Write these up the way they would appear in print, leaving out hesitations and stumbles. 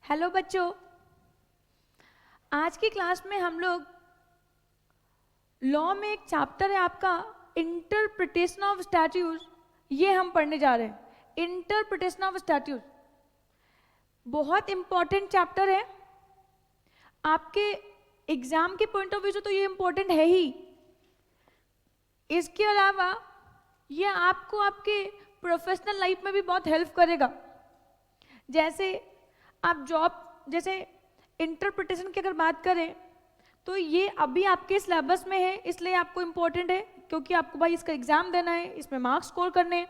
Hello बच्चों, आज की क्लास में हम लोग लॉ में एक चैप्टर है आपका इंटरप्रिटेशन ऑफ स्टैट्यूट, ये हम पढ़ने जा रहे हैं। इंटरप्रिटेशन ऑफ स्टैट्यूट बहुत इंपॉर्टेंट चैप्टर है। आपके एग्जाम के पॉइंट ऑफ व्यू से तो ये इंपॉर्टेंट है ही। इसके अलावा ये आपको आपके प्रोफेशनल लाइफ में भी बहुत हेल्प करेगा। जैसे आप जैसे इंटरप्रिटेशन की अगर बात करें तो ये अभी आपके सिलेबस में है, इसलिए आपको इम्पोर्टेंट है क्योंकि आपको भाई इसका एग्जाम देना है, इसमें मार्क्स स्कोर करने हैं।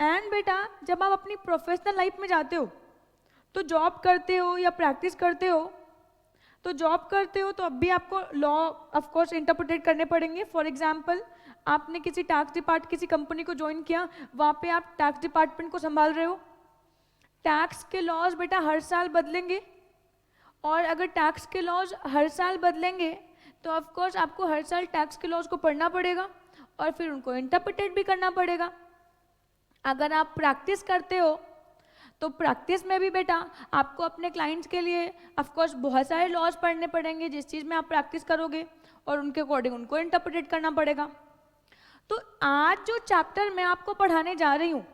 एंड बेटा, जब आप अपनी प्रोफेशनल लाइफ में जाते हो तो जॉब करते हो या प्रैक्टिस करते हो, तो जॉब करते हो तो अब भी आपको लॉ ऑफ कोर्स इंटरप्रिटेट करने पड़ेंगे। फॉर एग्जाम्पल, आपने किसी कंपनी को ज्वाइन किया, वहाँ पे आप टैक्स डिपार्टमेंट को संभाल रहे हो। टैक्स के लॉज बेटा हर साल बदलेंगे, और अगर टैक्स के लॉज हर साल बदलेंगे तो ऑफ कोर्स आपको हर साल टैक्स के लॉज को पढ़ना पड़ेगा और फिर उनको इंटरप्रिटेट भी करना पड़ेगा। अगर आप प्रैक्टिस करते हो तो प्रैक्टिस में भी बेटा आपको अपने क्लाइंट्स के लिए ऑफ कोर्स बहुत सारे लॉज पढ़ने पड़ेंगे जिस चीज़ में आप प्रैक्टिस करोगे, और उनके अकॉर्डिंग उनको इंटरप्रिटेट करना पड़ेगा। तो आज जो चैप्टर मैं आपको पढ़ाने जा रही हूँ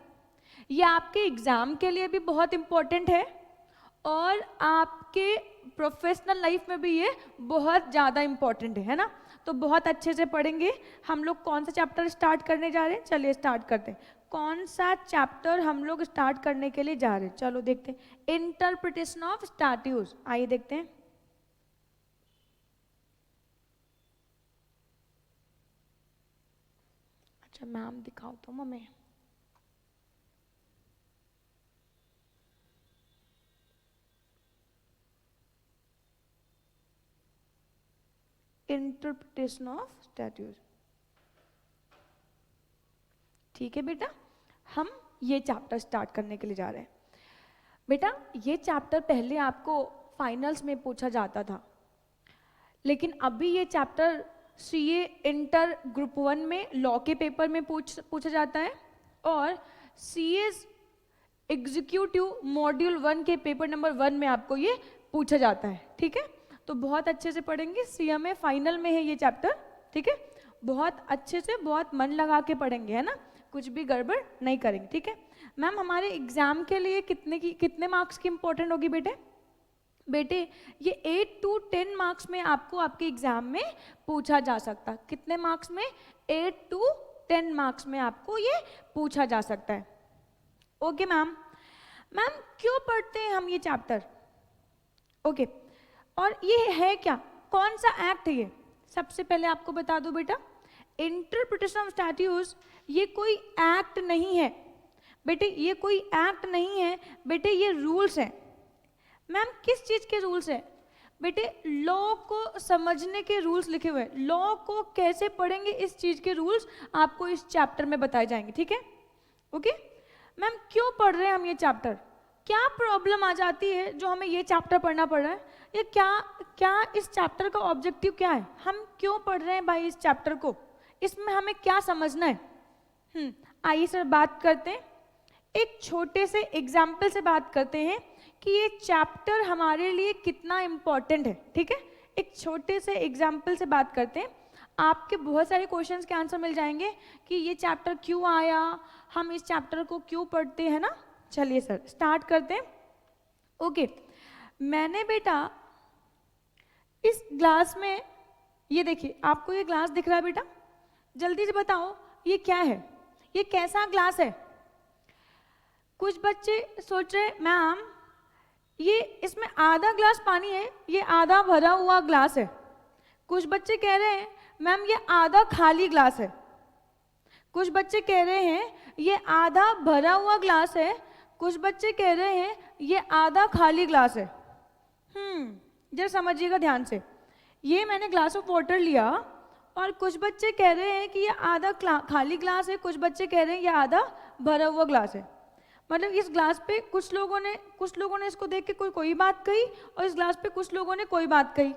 ये आपके एग्जाम के लिए भी बहुत इम्पोर्टेंट है और आपके प्रोफेशनल लाइफ में भी ये बहुत ज़्यादा इम्पोर्टेंट है ना। तो बहुत अच्छे से पढ़ेंगे। हम लोग कौन सा चैप्टर स्टार्ट करने जा रहे हैं, चलिए स्टार्ट करते हैं। कौन सा चैप्टर हम लोग स्टार्ट करने के लिए जा रहे हैं, चलो देखते हैं। इंटरप्रिटेशन ऑफ स्टैट्यूट, आइए देखते हैं। अच्छा मैम दिखाओ तो हमें। इंटरप्रिटेशन ऑफ स्टैट्यूट, ठीक है बेटा, हम ये चैप्टर स्टार्ट करने के लिए जा रहे हैं। बेटा ये चैप्टर पहले आपको फाइनल्स में पूछा जाता था, लेकिन अभी ये चैप्टर सीए इंटर ग्रुप 1 में लॉ के पेपर में पूछा जाता है, और सीए एग्जीक्यूटिव मॉड्यूल 1 के पेपर नंबर 1 में आपको ये पूछा जाता है। ठीक है, तो बहुत अच्छे से पढ़ेंगे। सीएमए फाइनल में है ये चैप्टर, ठीक है, बहुत अच्छे से बहुत मन लगा के पढ़ेंगे, है ना, कुछ भी गड़बड़ नहीं करेंगे। ठीक है मैम, हमारे एग्जाम के लिए कितने मार्क्स की इंपॉर्टेंट होगी बेटे ये 8 to 10 मार्क्स में आपको आपके एग्जाम में पूछा जा सकता। कितने मार्क्स में? 8 to 10 मार्क्स में आपको ये पूछा जा सकता है। ओके मैम, क्यों पढ़ते हैं हम ये चैप्टर? ओके, और ये है क्या, कौन सा एक्ट है ये? सबसे पहले आपको बता दूं बेटा, इंटरप्रिटेशन ऑफ स्टैट्यूट्स ये कोई एक्ट नहीं है बेटे, ये कोई एक्ट नहीं है बेटे, ये रूल्स हैं। मैम किस चीज़ के रूल्स हैं? बेटे लॉ को समझने के रूल्स लिखे हुए हैं। लॉ को कैसे पढ़ेंगे इस चीज़ के रूल्स आपको इस चैप्टर में बताए जाएंगे। ठीक है, ओके मैम, क्यों पढ़ रहे हैं हम ये चैप्टर? क्या प्रॉब्लम आ जाती है जो हमें ये चैप्टर पढ़ना पड़ रहा है, या क्या इस चैप्टर का ऑब्जेक्टिव क्या है, हम क्यों पढ़ रहे हैं भाई इस चैप्टर को, इसमें हमें क्या समझना है? आइए सर बात करते हैं, एक छोटे से एग्जाम्पल से बात करते हैं कि ये चैप्टर हमारे लिए कितना इम्पोर्टेंट है। ठीक है, एक छोटे से एग्जाम्पल से बात करते हैं, आपके बहुत सारे क्वेश्चंस के आंसर मिल जाएंगे कि ये चैप्टर क्यों आया, हम इस चैप्टर को क्यों पढ़ते हैं ना। चलिए सर स्टार्ट करते हैं। ओके, मैंने बेटा इस ग्लास में, ये देखिए आपको ये ग्लास दिख रहा है बेटा, जल्दी से बताओ ये क्या है, ये कैसा ग्लास है? कुछ बच्चे सोच रहे मैम ये इसमें आधा ग्लास पानी है, ये आधा भरा हुआ ग्लास है। कुछ बच्चे कह रहे हैं मैम ये आधा खाली ग्लास है। कुछ बच्चे कह रहे हैं ये आधा भरा हुआ ग्लास है। कुछ बच्चे कह रहे हैं ये आधा खाली ग्लास है। जरा समझिएगा ध्यान से, ये मैंने ग्लास ऑफ वाटर लिया और कुछ बच्चे कह रहे हैं कि ये आधा खाली ग्लास है, कुछ बच्चे कह रहे हैं ये आधा भरा हुआ ग्लास है। मतलब इस ग्लास पे कुछ लोगों ने इसको देख के कोई बात कही, और इस ग्लास पे कुछ लोगों ने कोई बात कही।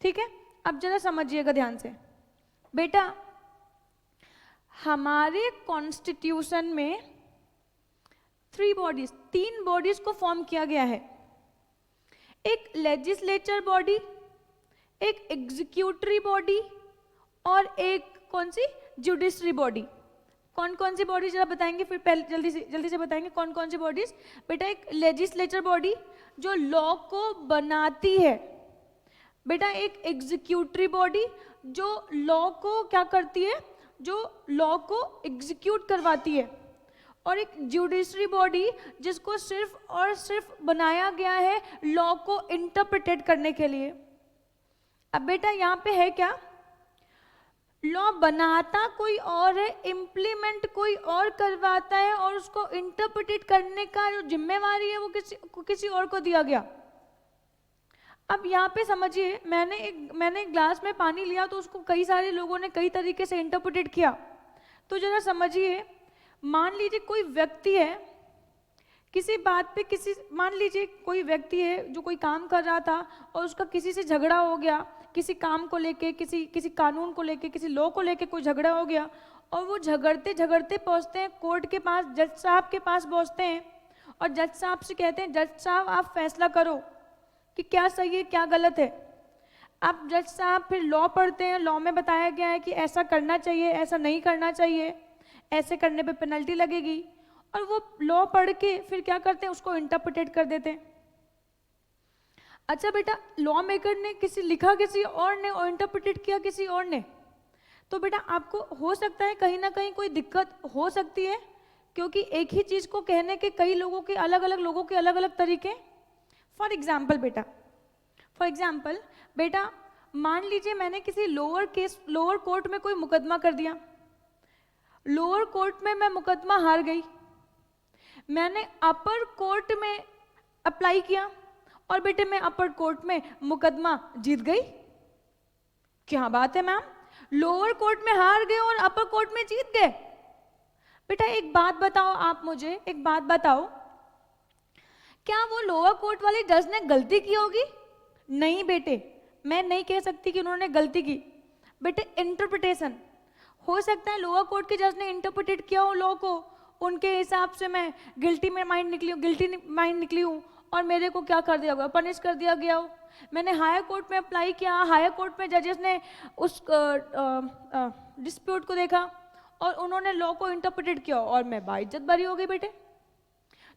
ठीक है, अब जरा समझिएगा ध्यान से बेटा, हमारे कॉन्स्टिट्यूशन में 3 बॉडीज को फॉर्म किया गया है। एक लेजिस्लेचर बॉडी, एक एग्जीक्यूटरी बॉडी और एक कौन सी, जुडिशरी बॉडी। कौन कौन सी बॉडी जरा बताएंगे, फिर पहले जल्दी से बताएंगे कौन कौन सी बॉडीज। बेटा एक लेजिस्लेचर बॉडी जो लॉ को बनाती है, बेटा एक एग्जीक्यूटरी बॉडी जो लॉ को क्या करती है, जो लॉ को एग्जीक्यूट करवाती है, और एक जुडिशरी बॉडी जिसको सिर्फ और सिर्फ बनाया गया है लॉ को इंटरप्रिटेट करने के लिए। अब बेटा यहाँ पे है क्या, लॉ बनाता कोई और है, इम्प्लीमेंट कोई और करवाता है, और उसको इंटरप्रिटेट करने का जो जिम्मेवारी है वो किसी और को दिया गया। अब यहाँ पे समझिए, मैंने एक ग्लास में पानी लिया तो उसको कई सारे लोगों ने कई तरीके से इंटरप्रिटेट किया। तो जरा समझिए, मान लीजिए कोई व्यक्ति है, किसी बात पे मान लीजिए कोई व्यक्ति है जो कोई काम कर रहा था और उसका किसी से झगड़ा हो गया, किसी काम को लेके, किसी कानून को लेके, किसी लॉ को लेके कोई झगड़ा हो गया, और वो झगड़ते झगड़ते पहुंचते हैं कोर्ट के पास, जज साहब के पास पहुंचते हैं, और जज साहब से कहते हैं, जज साहब आप फैसला करो कि क्या सही है क्या गलत है। अब जज साहब फिर लॉ पढ़ते हैं, लॉ में बताया गया है कि ऐसा करना चाहिए, ऐसा नहीं करना चाहिए, ऐसे करने पे पेनल्टी लगेगी, और वो लॉ पढ़ के फिर क्या करते हैं, उसको इंटरप्रिटेट कर देते हैं। अच्छा बेटा, लॉ मेकर ने लिखा किसी और ने और इंटरप्रिटेट किया किसी और ने, तो बेटा आपको हो सकता है कहीं ना कहीं कोई दिक्कत हो सकती है, क्योंकि एक ही चीज को कहने के कई लोगों के अलग अलग तरीके। फॉर एग्जाम्पल बेटा मान लीजिए मैंने किसी लोअर कोर्ट में कोई मुकदमा कर दिया, लोअर कोर्ट में मैं मुकदमा हार गई, मैंने अपर कोर्ट में अप्लाई किया और बेटे मैं अपर कोर्ट में मुकदमा जीत गई। क्या बात है मैम, लोअर कोर्ट में हार गए और अपर कोर्ट में जीत गए। बेटा एक बात बताओ, आप मुझे एक बात बताओ, क्या वो लोअर कोर्ट वाले जज ने गलती की होगी? नहीं बेटे, मैं नहीं कह सकती कि उन्होंने गलती की। बेटे इंटरप्रिटेशन हो सकता है लोअर कोर्ट के जज ने इंटरप्रिटेट किया हो लॉ को, उनके हिसाब से मैं गिल्टी माइंड निकली हूँ और मेरे को क्या कर दिया गया, पनिश कर दिया गया हो। मैंने हायर कोर्ट में अप्लाई किया, हायर कोर्ट में जजेस ने उस डिस्प्यूट को देखा और उन्होंने लॉ को इंटरप्रिटेट किया और मैं बाइज्जत बरी हो गई बेटे।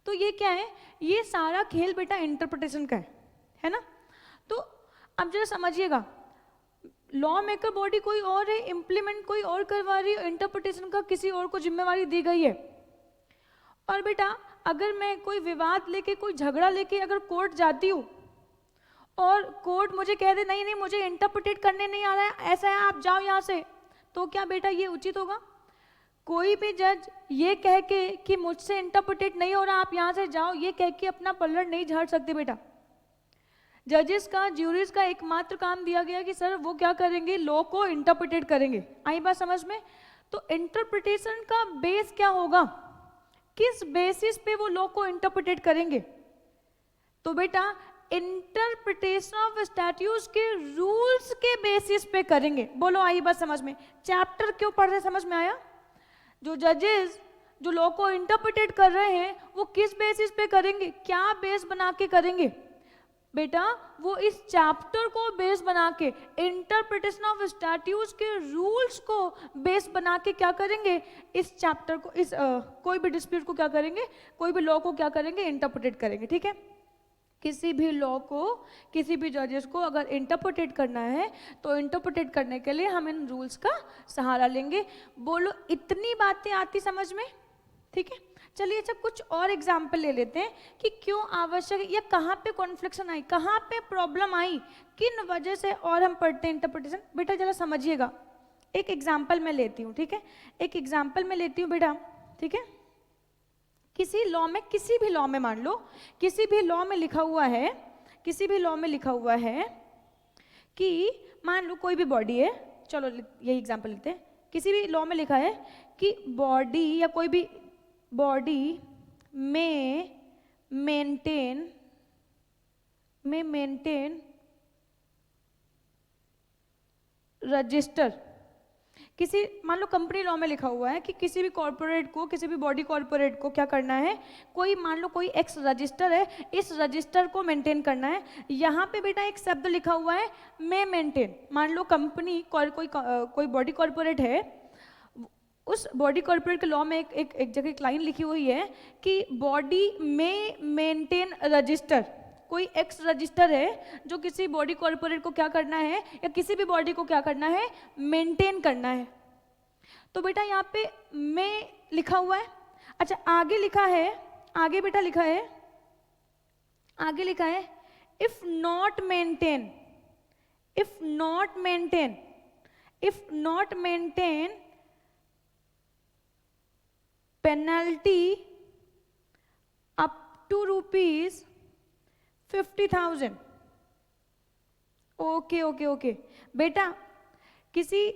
तो ये क्या है, ये सारा खेल बेटा इंटरप्रिटेशन का है ना। तो अब जरा समझिएगा, लॉ मेकर बॉडी कोई और है, इम्प्लीमेंट कोई और करवा रही है, इंटरप्रिटेशन का किसी और को जिम्मेवारी दी गई है। और बेटा अगर मैं कोई विवाद लेके, कोई झगड़ा लेके अगर कोर्ट जाती हूँ और कोर्ट मुझे कह दे नहीं मुझे इंटरप्रिटेट करने नहीं आ रहा है, ऐसा है आप जाओ यहाँ से, तो क्या बेटा ये उचित होगा? कोई भी जज ये कह के कि मुझसे इंटरप्रिटेट नहीं हो रहा आप यहाँ से जाओ, ये कह के अपना पल्लड़ नहीं झाड़ सकते बेटा। जजेस का, ज्यूरीज का एकमात्र काम दिया गया कि सर वो क्या करेंगे, लॉ को इंटरप्रिटेट करेंगे। आई बात समझ में? तो इंटरप्रिटेशन का बेस क्या होगा, किस बेसिस पे वो लॉ को इंटरप्रिटेट करेंगे? तो बेटा इंटरप्रिटेशन ऑफ स्टैट्यूट्स के रूल्स के बेसिस पे करेंगे। बोलो आई बात समझ में? चैप्टर क्यों पढ़ रहे, समझ में आया? जो जजेस जो लॉ को इंटरप्रिटेट कर रहे हैं वो किस बेसिस पे करेंगे, क्या बेस बना के करेंगे? बेटा वो इस चैप्टर को बेस बना के, इंटरप्रिटेशन ऑफ स्टैट्यूट्स के रूल्स को बेस बना के क्या करेंगे, इस चैप्टर को, इस कोई भी डिस्प्यूट को क्या करेंगे, कोई भी लॉ को क्या करेंगे, इंटरप्रिटेट करेंगे। ठीक है, किसी भी लॉ को, किसी भी जजेस को अगर इंटरप्रिटेट करना है तो इंटरप्रिटेट करने के लिए हम इन रूल्स का सहारा लेंगे। बोलो इतनी बातें आती समझ में? ठीक है, चलिए अच्छा कुछ और एग्जाम्पल ले लेते हैं कि क्यों आवश्यक है या कहाँ पे कॉन्फ्लिक्शन आई, कहाँ पे प्रॉब्लम आई, किन वजह से और हम पढ़ते हैं इंटरप्रिटेशन। बेटा जरा समझिएगा, एक एग्जाम्पल मैं लेती हूँ। ठीक है, एक एग्जाम्पल मैं लेती हूँ बेटा। ठीक है, किसी लॉ में, किसी भी लॉ में मान लो, किसी भी लॉ में लिखा हुआ है, किसी भी लॉ में लिखा हुआ है कि मान लो कोई भी बॉडी है, चलो यही एग्जाम्पल लेते हैं, किसी भी लॉ में लिखा है कि बॉडी या कोई भी बॉडी में मेंटेन रजिस्टर किसी मान लो कंपनी लॉ में लिखा हुआ है कि किसी भी कॉर्पोरेट को, किसी भी बॉडी कॉर्पोरेट को क्या करना है, कोई मान लो कोई एक्स रजिस्टर है, इस रजिस्टर को मेंटेन करना है। यहाँ पे बेटा एक शब्द लिखा हुआ है मे मेंटेन। मान लो कंपनी कोई बॉडी कॉर्पोरेट है, उस बॉडी कॉर्पोरेट के लॉ में एक जगह एक लाइन लिखी हुई है कि बॉडी में मेंटेन रजिस्टर। कोई एक्स रजिस्टर है जो किसी बॉडी कॉर्पोरेट को क्या करना है, या किसी भी बॉडी को क्या करना है, मेंटेन करना है। तो बेटा यहाँ पे में लिखा हुआ है। अच्छा आगे लिखा है, आगे बेटा लिखा है, आगे लिखा है if not maintain, if not maintain, if not maintain penalty up to ₹50,000। Okay okay okay बेटा, किसी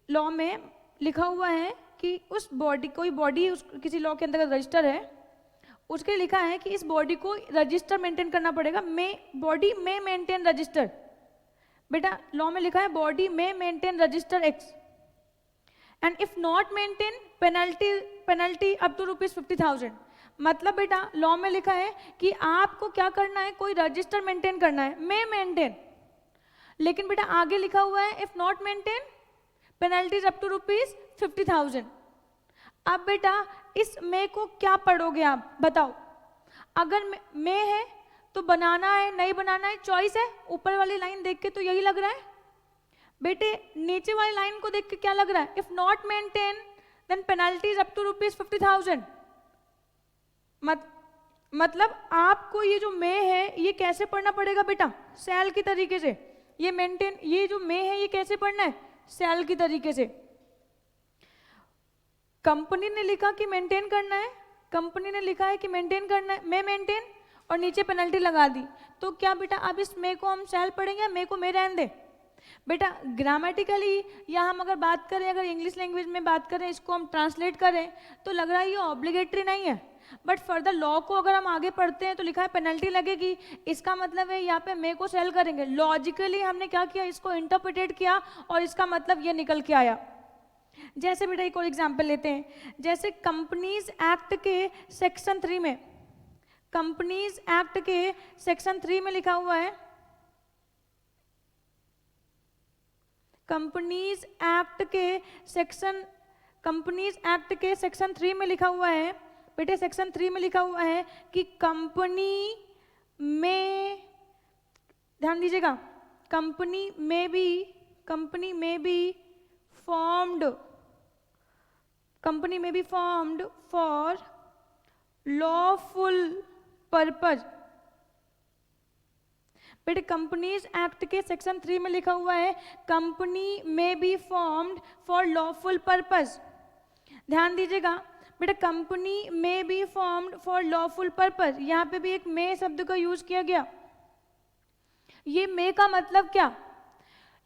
लॉ में लिखा हुआ है कि उस बॉडी, कोई बॉडी उस किसी लॉ के अंदर रजिस्टर है, उसके लिखा है कि इस बॉडी को रजिस्टर मेंटेन करना पड़ेगा। बॉडी में मेंटेन रजिस्टर। बेटा लॉ में लिखा है बॉडी में maintain register x and if not maintain penalty up to ₹50,000। मतलब बेटा लॉ में लिखा है कि आपको क्या करना है, कोई रजिस्टर मेंटेन करना है, मे मेंटेन। लेकिन बेटा आगे लिखा हुआ है if not maintain penalties up to ₹50,000। अब बेटा इस मे को क्या पढ़ोगे आप बताओ। अगर मे है तो बनाना है नहीं बनाना है चॉइस है। ऊपर वाली लाइन देख के तो यही लग रहा है बेटे, नीचे वाली लाइन को देख के क्या लग रहा है, if not maintain then penalties up to ₹50,000। मतलब आपको ये जो मे है ये कैसे पढ़ना पड़ेगा बेटा, सेल की तरीके से। ये मेंटेन, ये जो मे है ये कैसे पढ़ना है, सेल की तरीके से। कंपनी ने लिखा कि मेंटेन करना है, कंपनी ने लिखा है कि मेंटेन करना है, मे मेंटेन, और नीचे पेनल्टी लगा दी। तो क्या बेटा अब इस मे को हम सेल पढ़ेंगे, मे को मे रहने दे बेटा। ग्रामेटिकली या हम अगर बात करें, अगर इंग्लिश लैंग्वेज में बात करें, इसको हम ट्रांसलेट करें तो लग रहा है ये ऑब्लिगेटरी नहीं है। बट फर्दर लॉ को अगर हम आगे पढ़ते हैं तो लिखा है पेनल्टी लगेगी, इसका मतलब है यहाँ पे मे को सेल करेंगे। लॉजिकली हमने क्या किया, इसको इंटरप्रिटेट किया और इसका मतलब ये निकल के आया। जैसे बेटा एक और एग्जाम्पल लेते हैं, जैसे कंपनीज एक्ट के सेक्शन 3 में, कंपनीज एक्ट के सेक्शन 3 में लिखा हुआ है, कंपनीज एक्ट के सेक्शन 3 में लिखा हुआ है बेटे, सेक्शन 3 में लिखा हुआ है कि कंपनी में, ध्यान दीजिएगा, कंपनी में be formed for lawful purpose. बेटे कंपनीज एक्ट के सेक्शन 3 में लिखा हुआ है कंपनी में be formed for lawful purpose. ध्यान दीजिएगा बेटा, कंपनी में be formed for lawful purpose, यहाँ पे भी एक मे शब्द का यूज किया गया। ये मे का मतलब क्या,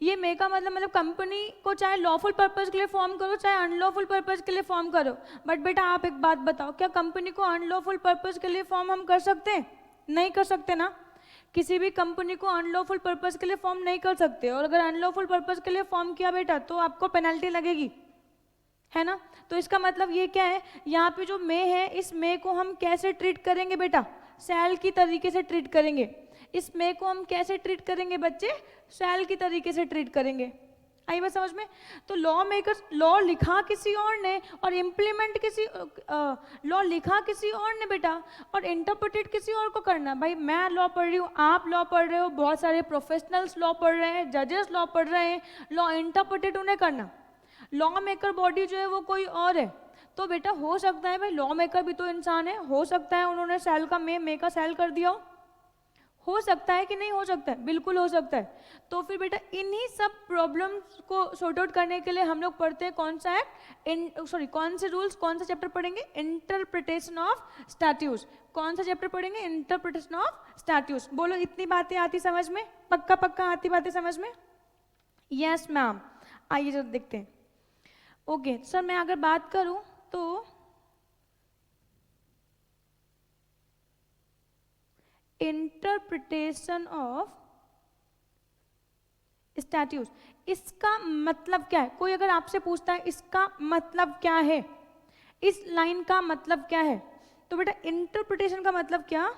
ये मे का मतलब कंपनी को चाहे लॉफुल पर्पज के लिए फॉर्म करो चाहे अनलॉफुल पर्पज के लिए फॉर्म करो। बट बेटा आप एक बात बताओ, क्या कंपनी को अनलॉफुल पर्पज के लिए फॉर्म हम कर सकते हैं? नहीं कर सकते ना। किसी भी कंपनी को अनलॉफुल पर्पज के लिए फॉर्म नहीं कर सकते, और अगर अनलॉफुल पर्पज के लिए फॉर्म किया बेटा तो आपको पेनल्टी लगेगी, है ना। तो इसका मतलब ये क्या है, यहाँ पे जो मे है इस मे को हम कैसे ट्रीट करेंगे बेटा, सेल की तरीके से ट्रीट करेंगे। इस मे को हम कैसे ट्रीट करेंगे बच्चे, सेल की तरीके से ट्रीट करेंगे। आई बात समझ में। तो लॉ मेकर्स, लॉ लिखा किसी और ने और इम्प्लीमेंट लॉ लिखा किसी और ने बेटा, और इंटरप्रेटेड किसी और को करना। भाई मैं लॉ पढ़ रही हूँ, आप लॉ पढ़ रहे हो, बहुत सारे प्रोफेशनल्स लॉ पढ़ रहे हैं, जजेस लॉ पढ़ रहे हैं, लॉ इंटरप्रेटेड उन्हें करना। लॉ मेकर बॉडी जो है वो कोई और है। तो बेटा हो सकता है भाई लॉ मेकर भी तो इंसान है, हो सकता है उन्होंने सेल का मे का सेल कर दिया हो सकता है कि नहीं हो सकता है, बिल्कुल हो सकता है। तो फिर बेटा इन्हीं सब प्रॉब्लम्स को सॉर्ट आउट करने के लिए हम लोग पढ़ते हैं कौन सा एक्ट, कौन से रूल्स, कौन सा चैप्टर पढ़ेंगे, इंटरप्रिटेशन ऑफ स्टैट्यूट्स। कौन सा चैप्टर पढ़ेंगे, इंटरप्रिटेशन ऑफ स्टैट्यूट्स। बोलो इतनी बातें आती समझ में, पक्का पक्का आती बातें समझ में? Yes ma'am. आइए जरा देखते हैं। ओके सर, मैं अगर बात करूं तो इंटरप्रिटेशन ऑफ स्टैट्यूज, इसका मतलब क्या है? कोई अगर आपसे पूछता है इसका मतलब क्या है, इस लाइन का मतलब क्या है, तो बेटा इंटरप्रिटेशन का मतलब क्या?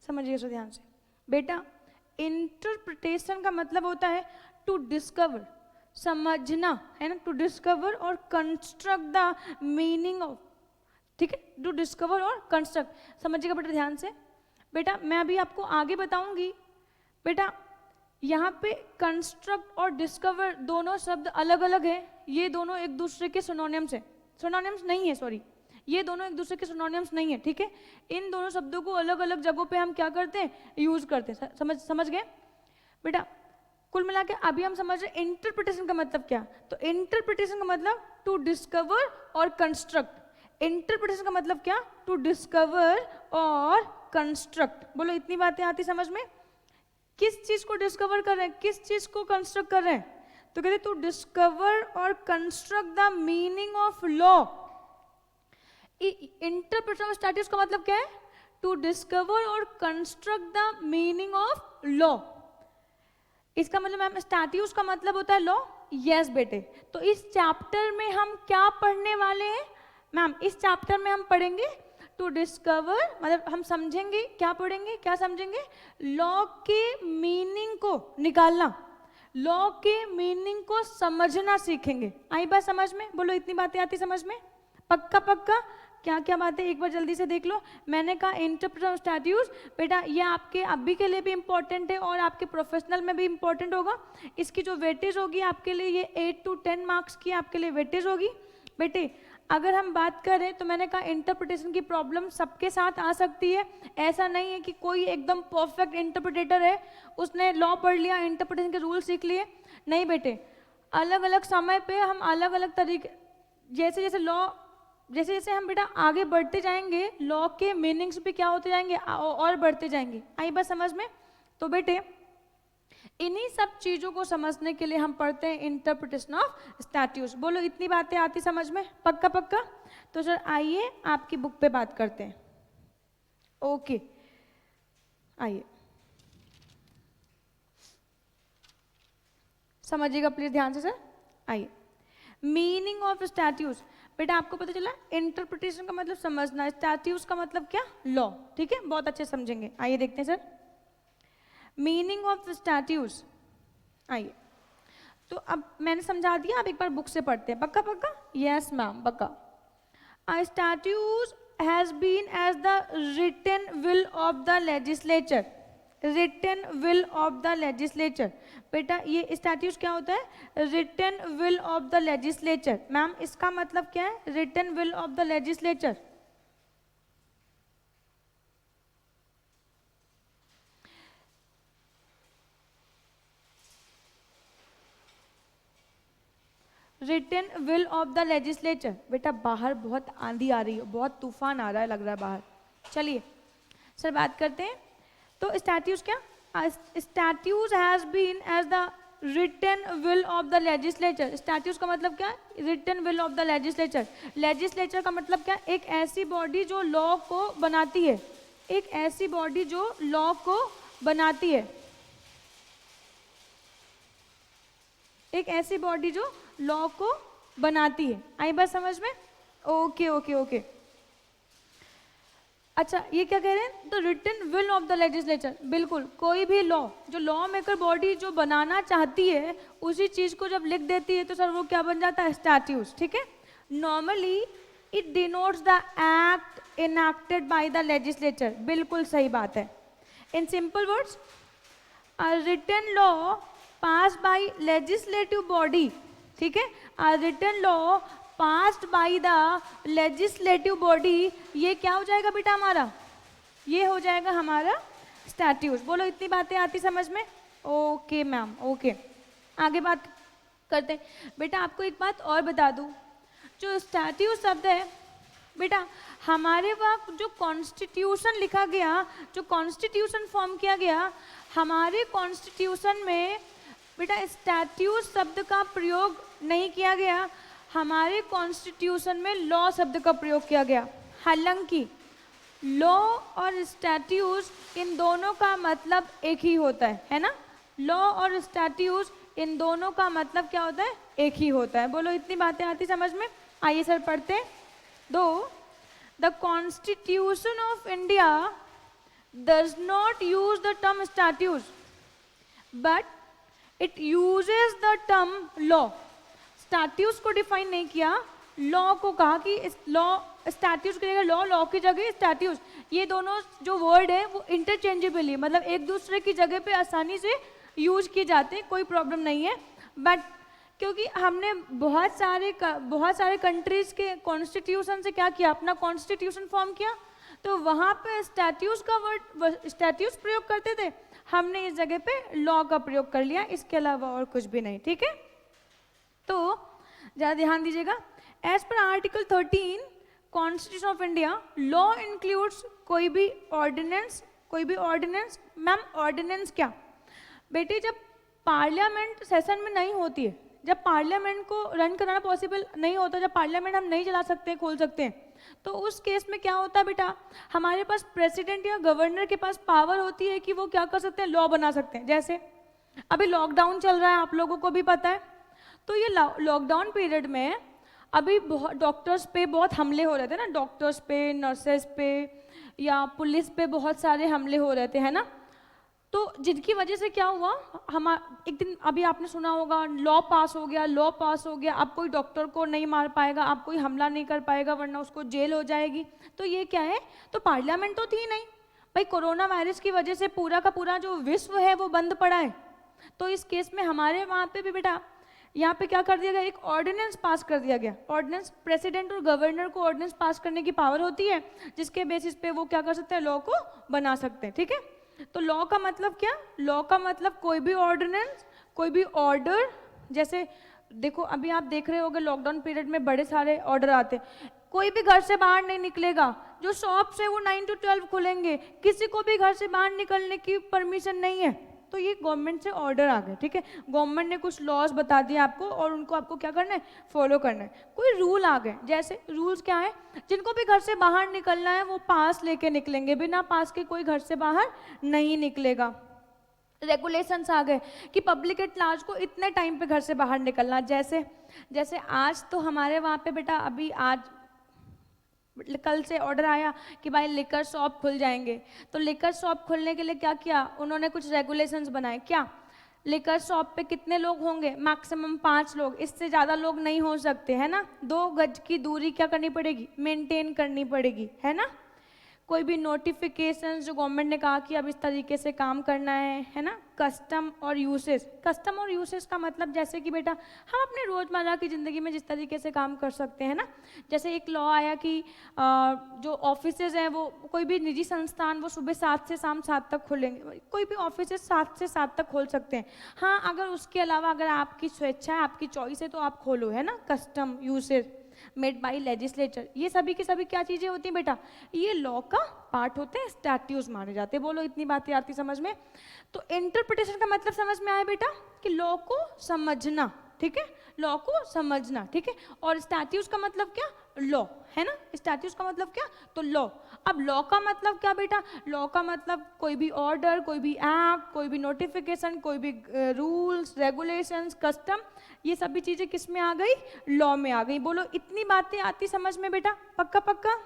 समझिए सो ध्यान से बेटा, इंटरप्रिटेशन का मतलब होता है टू डिस्कवर, समझना है ना, टू डिस्कवर और कंस्ट्रक्ट द मीनिंग ऑफ, ठीक है, टू डिस्कवर और कंस्ट्रक्ट। समझिएगा बेटा ध्यान से। बेटा मैं अभी आपको आगे बताऊंगी बेटा, यहाँ पे कंस्ट्रक्ट और डिस्कवर दोनों शब्द अलग अलग है, ये दोनों एक दूसरे के सिनोनिम्स है, सिनोनिम्स नहीं है सॉरी, ये दोनों एक दूसरे के सिनोनिम्स नहीं है, ठीक है। इन दोनों शब्दों को अलग अलग जगहों पे हम क्या करते हैं, यूज करते हैं। समझ गए बेटा? कुल मिला के अभी हम समझ रहे इंटरप्रिटेशन का मतलब क्या। तो इंटरप्रिटेशन का मतलब टू डिस्कवर और कंस्ट्रक्ट। इंटरप्रिटेशन का मतलब क्या? टू डिस्कवर और कंस्ट्रक्ट। बोलो इतनी बातें आती समझ में? किस चीज को डिस्कवर कर रहे हैं, किस चीज को कंस्ट्रक्ट कर रहे हैं? तो कहते टू डिस्कवर और construct the meaning of law. Interpretation of statutes का मतलब क्या है? टू डिस्कवर और construct the meaning of law. इसका मतलब मैम स्टैट्यूज का मतलब होता है लॉ। यस बेटे, तो इस चैप्टर में हम क्या पढ़ने वाले हैं मैम? इस चैप्टर में हम पढ़ेंगे टू डिस्कवर, मतलब हम समझेंगे, क्या पढ़ेंगे, क्या समझेंगे? लॉ के मीनिंग को निकालना, लॉ के मीनिंग को समझना सीखेंगे। आई बात समझ में? बोलो इतनी बातें आती समझ में? पक्का पक्का? क्या क्या बातें एक बार जल्दी से देख लो। मैंने कहा इंटरप्रिटेशन ऑफ स्टैट्यूज बेटा, ये आपके अभी के लिए भी इंपॉर्टेंट है और आपके प्रोफेशनल में भी इंपॉर्टेंट होगा। इसकी जो वेटेज होगी आपके लिए, ये 8 to 10 मार्क्स की आपके लिए वेटेज होगी। बेटे अगर हम बात करें तो मैंने कहा इंटरप्रिटेशन की प्रॉब्लम सबके साथ आ सकती है। ऐसा नहीं है कि कोई एकदम परफेक्ट इंटरप्रिटेटर है, उसने लॉ पढ़ लिया, इंटरप्रिटेशन के रूल सीख लिए। नहीं बेटे, अलग अलग समय पे हम अलग अलग तरीके, जैसे जैसे लॉ, जैसे जैसे हम बेटा आगे बढ़ते जाएंगे, लॉ के मीनिंग्स भी क्या होते जाएंगे और बढ़ते जाएंगे। आई बात समझ में? तो बेटे इन्हीं सब चीजों को समझने के लिए हम पढ़ते हैं इंटरप्रिटेशन ऑफ स्टैट्यूज। बोलो इतनी बातें आती समझ में? पक्का पक्का? तो सर आइए आपकी बुक पे बात करते हैं। ओके आइए समझिएगा प्लीज ध्यान से सर। आइए, मीनिंग ऑफ स्टैट्यूज बेटा आपको पता चला, इंटरप्रिटेशन का मतलब समझना, स्टैट्यूज का मतलब क्या? लॉ। ठीक है, बहुत अच्छे समझेंगे। आइए देखते हैं सर मीनिंग ऑफ स्टैट्यूज। आइए, तो अब मैंने समझा दिया, आप एक बार बुक से पढ़ते हैं। पक्का पक्का? यस मैम पक्का। A statutes has been as the written will of the legislature. Written will of the legislature बेटा, ये स्टैट्यूज क्या होता है? Written will of the legislature. Ma'am इसका मतलब क्या है? Written will of the legislature. Written will of the legislature. बेटा बाहर बहुत आंधी आ रही है, बहुत तूफान आ रहा है लग रहा है बाहर। चलिए सर बात करते हैं। तो स्टैट्यूज क्या? Statutes has been as the written will of the legislature. Statutes का मतलब क्या? Written will of the legislature. Legislature का मतलब क्या? एक ऐसी बॉडी जो लॉ को बनाती है, एक ऐसी बॉडी जो लॉ को बनाती है, एक ऐसी बॉडी जो लॉ को बनाती है। आई बात समझ में? Okay okay okay. अच्छा ये क्या कह रहे हैं? The written will of the legislature. बिल्कुल, कोई भी लॉ, जो लॉ मेकर बॉडी जो बनाना चाहती है, उसी चीज को जब लिख देती है तो सर वो क्या बन जाता है? स्टैट्यूज। ठीक है, normally it denotes the act enacted by the legislature. बिल्कुल सही बात है। In simple words, a written law pass by legislative body, ठीक है, a written law passed by the legislative body, ये क्या हो जाएगा बेटा हमारा? ये हो जाएगा हमारा स्टैट्यूज। बोलो इतनी बातें आती समझ में? Okay ma'am okay. आगे बात करते हैं। बेटा आपको एक बात और बता दूं, जो स्टैट्यूज शब्द है बेटा हमारे वक्त जो कॉन्स्टिट्यूशन लिखा गया, जो कॉन्स्टिट्यूशन फॉर्म किया गया, हमारे कॉन्स्टिट्यूशन में बेटा स्टैट्यूट शब्द का प्रयोग नहीं किया गया, हमारे कॉन्स्टिट्यूशन में लॉ शब्द का प्रयोग किया गया। हालांकि लॉ और स्टैट्यूट इन दोनों का मतलब एक ही होता है ना। लॉ और स्टैट्यूट इन दोनों का मतलब क्या होता है? एक ही होता है। बोलो इतनी बातें आती समझ में? आइए सर पढ़ते हैं। दो the constitution of India does not use the term statute but it uses the term law. Statutes को डिफाइन नहीं किया, लॉ को कहा कि इस लॉ, स्टैट्यूट्स की जगह लॉ, लॉ की जगह स्टैट्यूट्स। ये दोनों जो वर्ड है वो इंटरचेंजेबली, मतलब एक दूसरे की जगह पे आसानी से यूज किए जाते हैं, कोई प्रॉब्लम नहीं है। बट क्योंकि हमने बहुत सारे कंट्रीज के कॉन्स्टिट्यूशन से क्या किया, अपना कॉन्स्टिट्यूशन फॉर्म किया, तो वहाँ पे स्टैट्यूट्स का वर्ड, स्टैट्यूट्स प्रयोग करते थे, हमने इस जगह पे लॉ का प्रयोग कर लिया, इसके अलावा और कुछ भी नहीं। ठीक है, तो ज़्यादा ध्यान दीजिएगा। As per article 13 constitution of India, law includes कोई भी ऑर्डिनेंस, कोई भी ऑर्डिनेंस। मैम ऑर्डिनेंस क्या? बेटे जब पार्लियामेंट सेशन में नहीं होती है, जब पार्लियामेंट को रन कराना पॉसिबल नहीं होता, जब पार्लियामेंट हम नहीं चला सकते, खोल सकते हैं, तो उस केस में क्या होता है बेटा, हमारे पास प्रेसिडेंट या गवर्नर के पास पावर होती है कि वो क्या कर सकते हैं, लॉ बना सकते हैं। जैसे अभी लॉकडाउन चल रहा है, आप लोगों को भी पता है, तो ये लॉकडाउन पीरियड में अभी बहुत डॉक्टर्स पे बहुत हमले हो रहे थे ना, डॉक्टर्स पे, नर्सेस पे या पुलिस पे बहुत सारे हमले हो रहे थे, है ना। तो जिनकी वजह से क्या हुआ, हम एक दिन अभी आपने सुना होगा लॉ पास हो गया, लॉ पास हो गया, अब कोई डॉक्टर को नहीं मार पाएगा, अब कोई हमला नहीं कर पाएगा वरना उसको जेल हो जाएगी। तो ये क्या है, तो पार्लियामेंट तो थी नहीं भाई, कोरोना वायरस की वजह से पूरा का पूरा जो विश्व है वो बंद पड़ा है। तो इस केस में हमारे वहाँ पे भी बेटा यहाँ पे क्या कर दिया गया, एक ऑर्डिनेंस पास कर दिया गया। ऑर्डिनेंस, प्रेसिडेंट और गवर्नर को ऑर्डिनेंस पास करने की पावर होती है, जिसके बेसिस पे वो क्या कर सकते हैं, लॉ को बना सकते हैं। ठीक है, तो लॉ का मतलब क्या, लॉ का मतलब कोई भी ऑर्डिनेंस, कोई भी ऑर्डर। जैसे देखो अभी आप देख रहे होगे लॉकडाउन पीरियड में बड़े सारे ऑर्डर आते, कोई भी घर से बाहर नहीं निकलेगा, जो शॉप्स है वो 9 to 12 खुलेंगे, किसी को भी घर से बाहर निकलने की परमिशन नहीं है। तो ये गवर्नमेंट से ऑर्डर आ गए। ठीक है, गवर्नमेंट ने कुछ लॉज बता दिए आपको और उनको आपको क्या करना है, फॉलो करना है। कोई रूल आ गए, जैसे रूल्स क्या है, जिनको भी घर से बाहर निकलना है वो पास लेके निकलेंगे, बिना पास के कोई घर से बाहर नहीं निकलेगा। रेगुलेशंस आ गए कि पब्लिक एट लार्ज को इतने टाइम पे घर से बाहर निकलना। जैसे आज तो हमारे वहाँ पे बेटा अभी आज कल से ऑर्डर आया कि भाई लिकर शॉप खुल जाएंगे, तो लिकर शॉप खुलने के लिए क्या किया उन्होंने, कुछ रेगुलेशंस बनाए। क्या, लिकर शॉप पे कितने लोग होंगे, मैक्सिमम 5 लोग, इससे ज़्यादा लोग नहीं हो सकते, है ना। 2 गज की दूरी क्या करनी पड़ेगी, मेंटेन करनी पड़ेगी, है ना। कोई भी नोटिफिकेशन जो गवर्नमेंट ने कहा कि अब इस तरीके से काम करना है ना। कस्टम और यूसेज, कस्टम और यूसेज का मतलब जैसे कि बेटा हम अपने रोज़मर्रा की ज़िंदगी में जिस तरीके से काम कर सकते हैं ना। जैसे एक लॉ आया कि जो ऑफिसेज हैं वो, कोई भी निजी संस्थान वो सुबह 7 से शाम 7 तक खुलेंगे, कोई भी ऑफिसेज 7 से 7 तक खोल सकते हैं। हाँ, अगर उसके अलावा अगर आपकी स्वेच्छा है, आपकी चॉइस है तो आप खोलो, है ना। Custom, usage made by legislature, ये सभी की सभी क्या चीजें होती हैं बेटा, ये लॉ का पार्ट होते हैं, स्टैट्यूट्स माने जाते हैं। बोलो इतनी बातें आती समझ में। तो इंटरप्रिटेशन का मतलब समझ में आया बेटा कि लॉ को समझना, ठीक है, लॉ को समझना, ठीक है। और स्टैट्यूट्स का मतलब क्या, लॉ, है ना। स्टैट्यूट्स का मतलब क्या, तो लॉ। अब लॉ का मतलब क्या बेटा, लॉ का मतलब कोई भी ऑर्डर, कोई भी एक्ट, कोई भी नोटिफिकेशन, कोई भी रूल्स, रेगुलेशंस, कस्टम, ये सभी चीजें किस में आ गई, लॉ में आ गई। बोलो इतनी बातें आती समझ में बेटा, पक्का पक्का?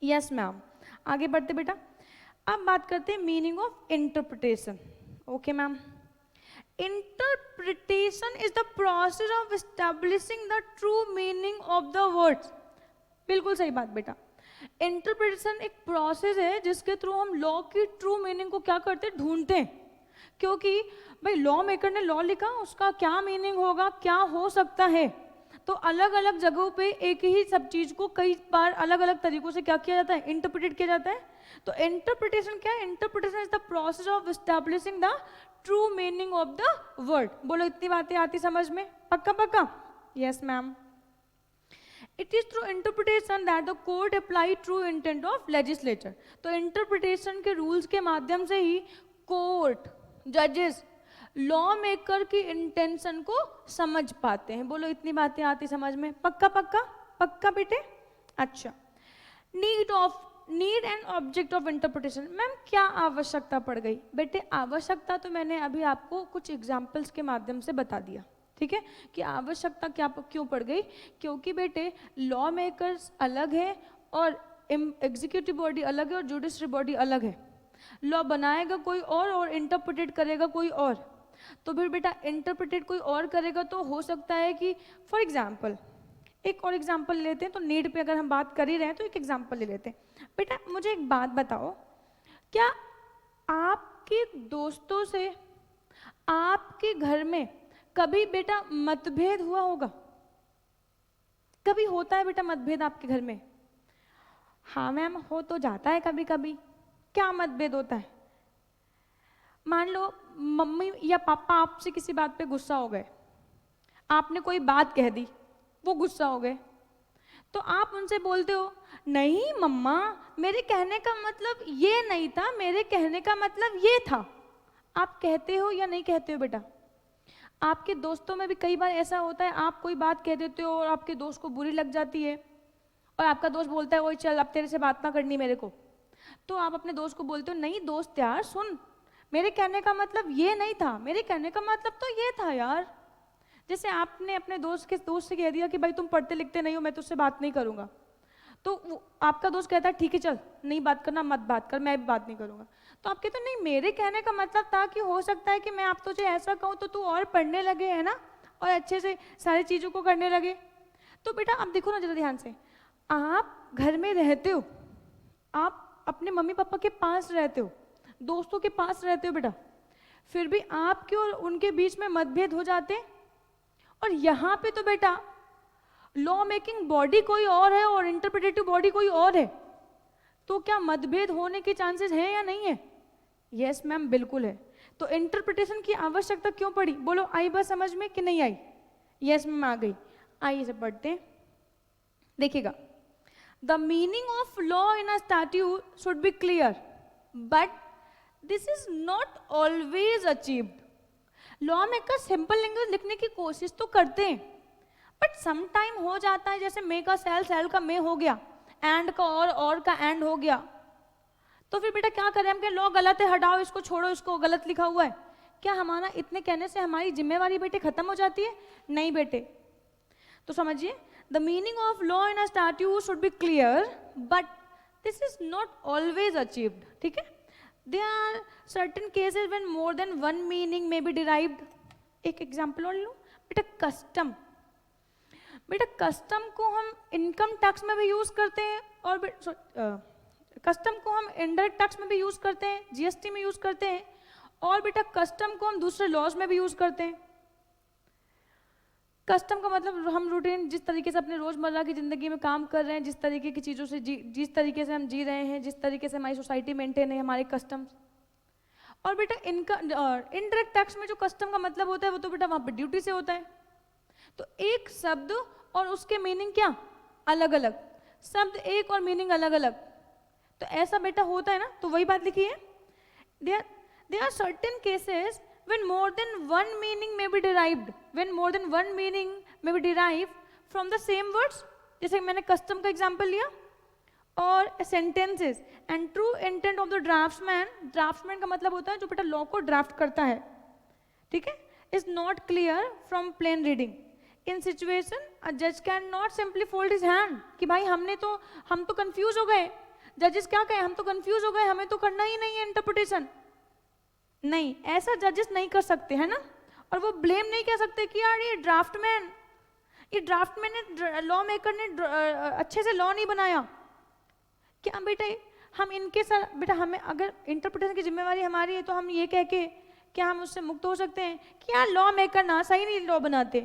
Yes ma'am. आगे बढ़ते बेटा, अब बात करते हैं meaning of interpretation. Okay ma'am. Interpretation is the process of establishing the true meaning of the words. बिल्कुल सही बात बेटा। इंटरप्रिटेशन एक प्रोसेस है जिसके थ्रू हम लॉ की ट्रू मीनिंग को क्या करते हैं, ढूंढते हैं। क्योंकि भाई लॉ मेकर ने लॉ लिखा, उसका क्या मीनिंग होगा, क्या हो सकता है। तो अलग अलग जगहों पे एक ही सब चीज को कई बार अलग अलग तरीकों से क्या किया जाता है, इंटरप्रिटेट किया जाता है। तो इंटरप्रिटेशन क्या है, interpretation is the process of establishing the true meaning of the word. बोलो इतनी बातें आती समझ में, पक्का पक्का? Yes ma'am. It is through interpretation that the court apply true intent of legislature. तो इंटरप्रिटेशन के रूल्स के माध्यम से ही कोर्ट, जजेस, लॉ मेकर की इंटेंशन को समझ पाते हैं। बोलो इतनी बातें आती समझ में? पक्का पक्का पक्का बेटे? अच्छा, need and object of interpretation. Ma'am क्या आवश्यकता पड़ गई? बेटे आवश्यकता तो मैंने अभी आपको कुछ एग्जाम्पल्स के माध्यम से बता दिया, ठीक है, कि आवश्यकता क्या क्यों पड़ गई। क्योंकि बेटे लॉ मेकर्स अलग है और एग्जीक्यूटिव बॉडी अलग है और जुडिशरी बॉडी अलग है। लॉ बनाएगा कोई और इंटरप्रिटेट करेगा कोई और। तो फिर बेटा इंटरप्रिटेट कोई और करेगा तो हो सकता है कि फॉर एग्जाम्पल, एक और एग्जाम्पल लेते हैं। तो नीड पे अगर हम बात कर ही रहे हैं तो एक एग्जाम्पल ले लेते हैं। बेटा मुझे एक बात बताओ, क्या आपके दोस्तों से आपके घर में कभी बेटा मतभेद हुआ होगा? कभी होता है बेटा मतभेद आपके घर में? हाँ मैम हो तो जाता है कभी कभी। क्या मतभेद होता है? मान लो मम्मी या पापा आपसे किसी बात पे गुस्सा हो गए, आपने कोई बात कह दी, वो गुस्सा हो गए, तो आप उनसे बोलते हो नहीं मम्मा मेरे कहने का मतलब ये नहीं था, मेरे कहने का मतलब ये था। आप कहते हो या नहीं कहते हो बेटा? आपके दोस्तों में भी कई बार ऐसा होता है, आप कोई बात कह देते हो और आपके दोस्त को बुरी लग जाती है और आपका दोस्त बोलता है वही चल अब तेरे से बात ना करनी मेरे को। तो आप अपने दोस्त को बोलते हो नहीं दोस्त यार सुन, मेरे कहने का मतलब ये नहीं था, मेरे कहने का मतलब तो ये था यार। जैसे आपने अपने दोस्त से कह दिया कि भाई तुम पढ़ते लिखते नहीं हो, मैं तुझसे बात नहीं करूंगा। तो आपका दोस्त कहता है ठीक है चल नहीं बात करना, मत बात कर, मैं भी बात नहीं करूंगा। तो आप कहते हो नहीं मेरे कहने का मतलब था कि हो सकता है कि मैं आप तुझे ऐसा कहूँ तो तू और पढ़ने लगे, है ना, और अच्छे से सारी चीज़ों को करने लगे। तो बेटा आप देखो ना जरा ध्यान से, आप घर में रहते हो, आप अपने मम्मी पापा के पास रहते हो, दोस्तों के पास रहते हो बेटा, फिर भी आपके और उनके बीच में मतभेद हो जाते हैं। और यहाँ पे तो बेटा लॉ मेकिंग बॉडी कोई और है और इंटरप्रिटेटिव बॉडी कोई और है, तो क्या मतभेद होने के चांसेस हैं या नहीं है? यस मैम बिल्कुल है। तो इंटरप्रिटेशन की आवश्यकता क्यों पड़ी? बोलो आई बात समझ में कि नहीं आई? यस मैम आ गई। आइए से पढ़ते हैं, देखिएगा। The meaning of law in a statute should be clear but this is not always achieved. Law maker simple language लिखने की कोशिश तो करते हैं बट समटाइम हो जाता है, जैसे मे का सेल, सेल का मे हो गया, एंड का और का एंड हो गया। तो फिर बेटा क्या करें हम? क्या लॉ गलत है, हटाओ इसको, छोड़ो इसको, गलत लिखा हुआ है। क्या हमारा इतने कहने से हमारी जिम्मेवारी बेटे खत्म हो जाती है? नहीं बेटे। तो समझिए, the meaning of law in a statute should be clear but this is not always achieved. ठीक है, there are certain cases when more than one meaning may be derived। एक एग्जाम्पल और लूँ बेटा, कस्टम। बेटा कस्टम को हम income tax में भी यूज करते हैं और कस्टम को हम इनडायरेक्ट टैक्स में भी यूज करते हैं, जीएसटी में यूज करते हैं, और बेटा कस्टम को हम दूसरे लॉज में भी यूज करते हैं। कस्टम का मतलब हम रूटीन जिस तरीके से अपने रोजमर्रा की जिंदगी में काम कर रहे हैं, जिस तरीके की चीज़ों से जिस तरीके से हम जी रहे हैं, जिस तरीके से हमारी सोसाइटी मेंटेन है, हमारे कस्टम्स। और बेटा इनका इनडायरेक्ट टैक्स में जो कस्टम का मतलब होता है वो तो बेटा वहाँ पे ड्यूटी से होता है। तो एक शब्द और उसके मीनिंग क्या अलग अलग, शब्द एक और मीनिंग अलग अलग, तो ऐसा बेटा होता है ना। तो वही बात लिखी है, there are certain cases when more than one meaning may be derived, when more than one meaning may be derived from the same words। जैसे मैंने कस्टम का एग्जांपल लिया, और sentences and true intent of the draftsman, draughtsman का मतलब होता है जो बेटा लॉ को ड्राफ्ट करता है, ठीक है, is not clear from plain reading। in situation a judge can not simply fold his hand कि भाई हम तो कंफ्यूज हो गए, जजेस क्या कहें, हम तो कंफ्यूज हो गए, हमें तो करना ही नहीं है इंटरप्रिटेशन। नहीं, ऐसा जजेस नहीं कर सकते, है ना। और वो ब्लेम नहीं कह सकते कि यार ये ड्राफ्टमैन ने, लॉ मेकर ने अच्छे से लॉ नहीं बनाया। क्या बेटा हम इनके साथ बेटा, हमें अगर इंटरप्रिटेशन की जिम्मेवारी हमारी है तो हम ये कह के क्या हम उससे मुक्त हो सकते हैं कि यार लॉ मेकर ना सही नहीं लॉ बनाते?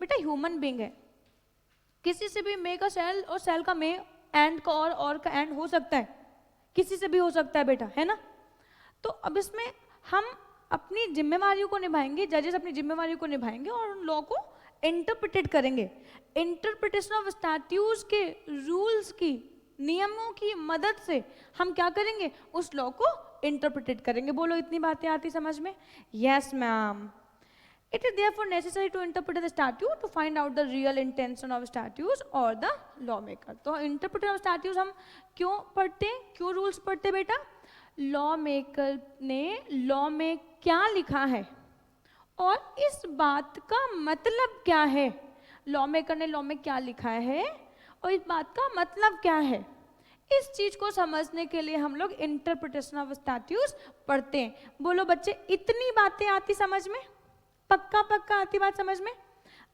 बेटा ह्यूमन बीइंग है, किसी से भी मे का सेल और सेल का मे, एंड का और का एंड हो सकता है, किसी से भी हो सकता है बेटा, है ना। तो अब इसमें हम अपनी जिम्मेवारियों को निभाएंगे, जजेस अपनी जिम्मेवारियों को निभाएंगे और लॉ को इंटरप्रिटेट करेंगे। इंटरप्रिटेशन ऑफ स्टैट्यूज के रूल्स की, नियमों की मदद से हम क्या करेंगे, उस लॉ को इंटरप्रिटेट करेंगे। बोलो इतनी बातें आती समझ में? Yes ma'am. It is therefore necessary to interpret the statute to find out the real intention of statutes or the lawmaker। तो interpretation of statutes हम क्यों पढ़ते हैं, क्यों रूल्स पढ़ते हैं बेटा? लॉ मेकर ने लॉ में क्या लिखा है और इस बात का मतलब क्या है। लॉ मेकर ने लॉ में क्या लिखा है और इस बात का मतलब क्या है, इस चीज को समझने के लिए हम लोग इंटरप्रिटेशन ऑफ स्टैट्यूट्स पढ़ते हैं। बोलो बच्चे इतनी बातें आती समझ में? पक्का पक्का आती बात समझ में?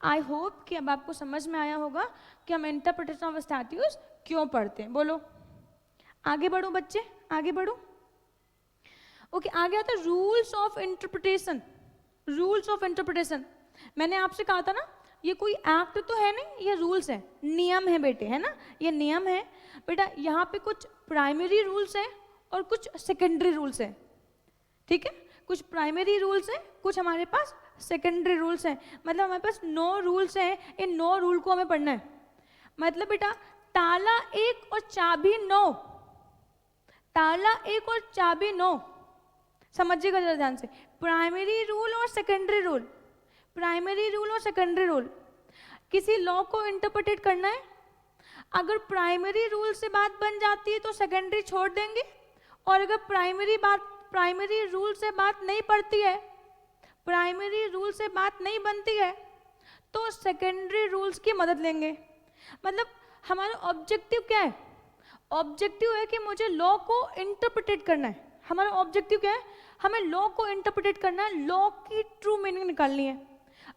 आई होप कि अब आपको समझ में आया होगा कि हम इंटरप्रिटेशन ऑफ स्टैट्यूट्स क्यों पढ़ते हैं। बोलो आगे बढ़ो बच्चे, आगे बढ़ो। ओके, आगे आता है rules of interpretation. Rules of interpretation मैंने आपसे कहा था ना, ये कोई एक्ट तो है नहीं, ये रूल्स है, नियम है बेटे, है ना, ये नियम है बेटा। यहाँ पे कुछ प्राइमरी रूल्स हैं और कुछ सेकेंडरी रूल्स हैं, ठीक है? कुछ प्राइमरी रूल्स हैं, कुछ हमारे पास सेकेंडरी रूल्स हैं। मतलब हमारे पास 9 रूल्स हैं, इन 9 रूल को हमें पढ़ना है। मतलब बेटा ताला 1 और चाबी 9, ताला 1 और चाबी 9, समझिएगा जरा ध्यान से। प्राइमरी रूल और सेकेंडरी रूल, प्राइमरी रूल और सेकेंडरी रूल। किसी लॉ को इंटरप्रेटेट करना है, अगर प्राइमरी रूल से बात बन जाती है तो सेकेंडरी छोड़ देंगे, और अगर प्राइमरी रूल से बात नहीं पड़ती है, प्राइमरी रूल से बात नहीं बनती है, तो सेकेंडरी रूल्स की मदद लेंगे। मतलब हमारा ऑब्जेक्टिव क्या है? ऑब्जेक्टिव है कि मुझे लॉ को इंटरप्रिटेट करना है। हमारा ऑब्जेक्टिव क्या है? हमें लॉ को इंटरप्रिटेट करना है, लॉ की ट्रू मीनिंग निकालनी है।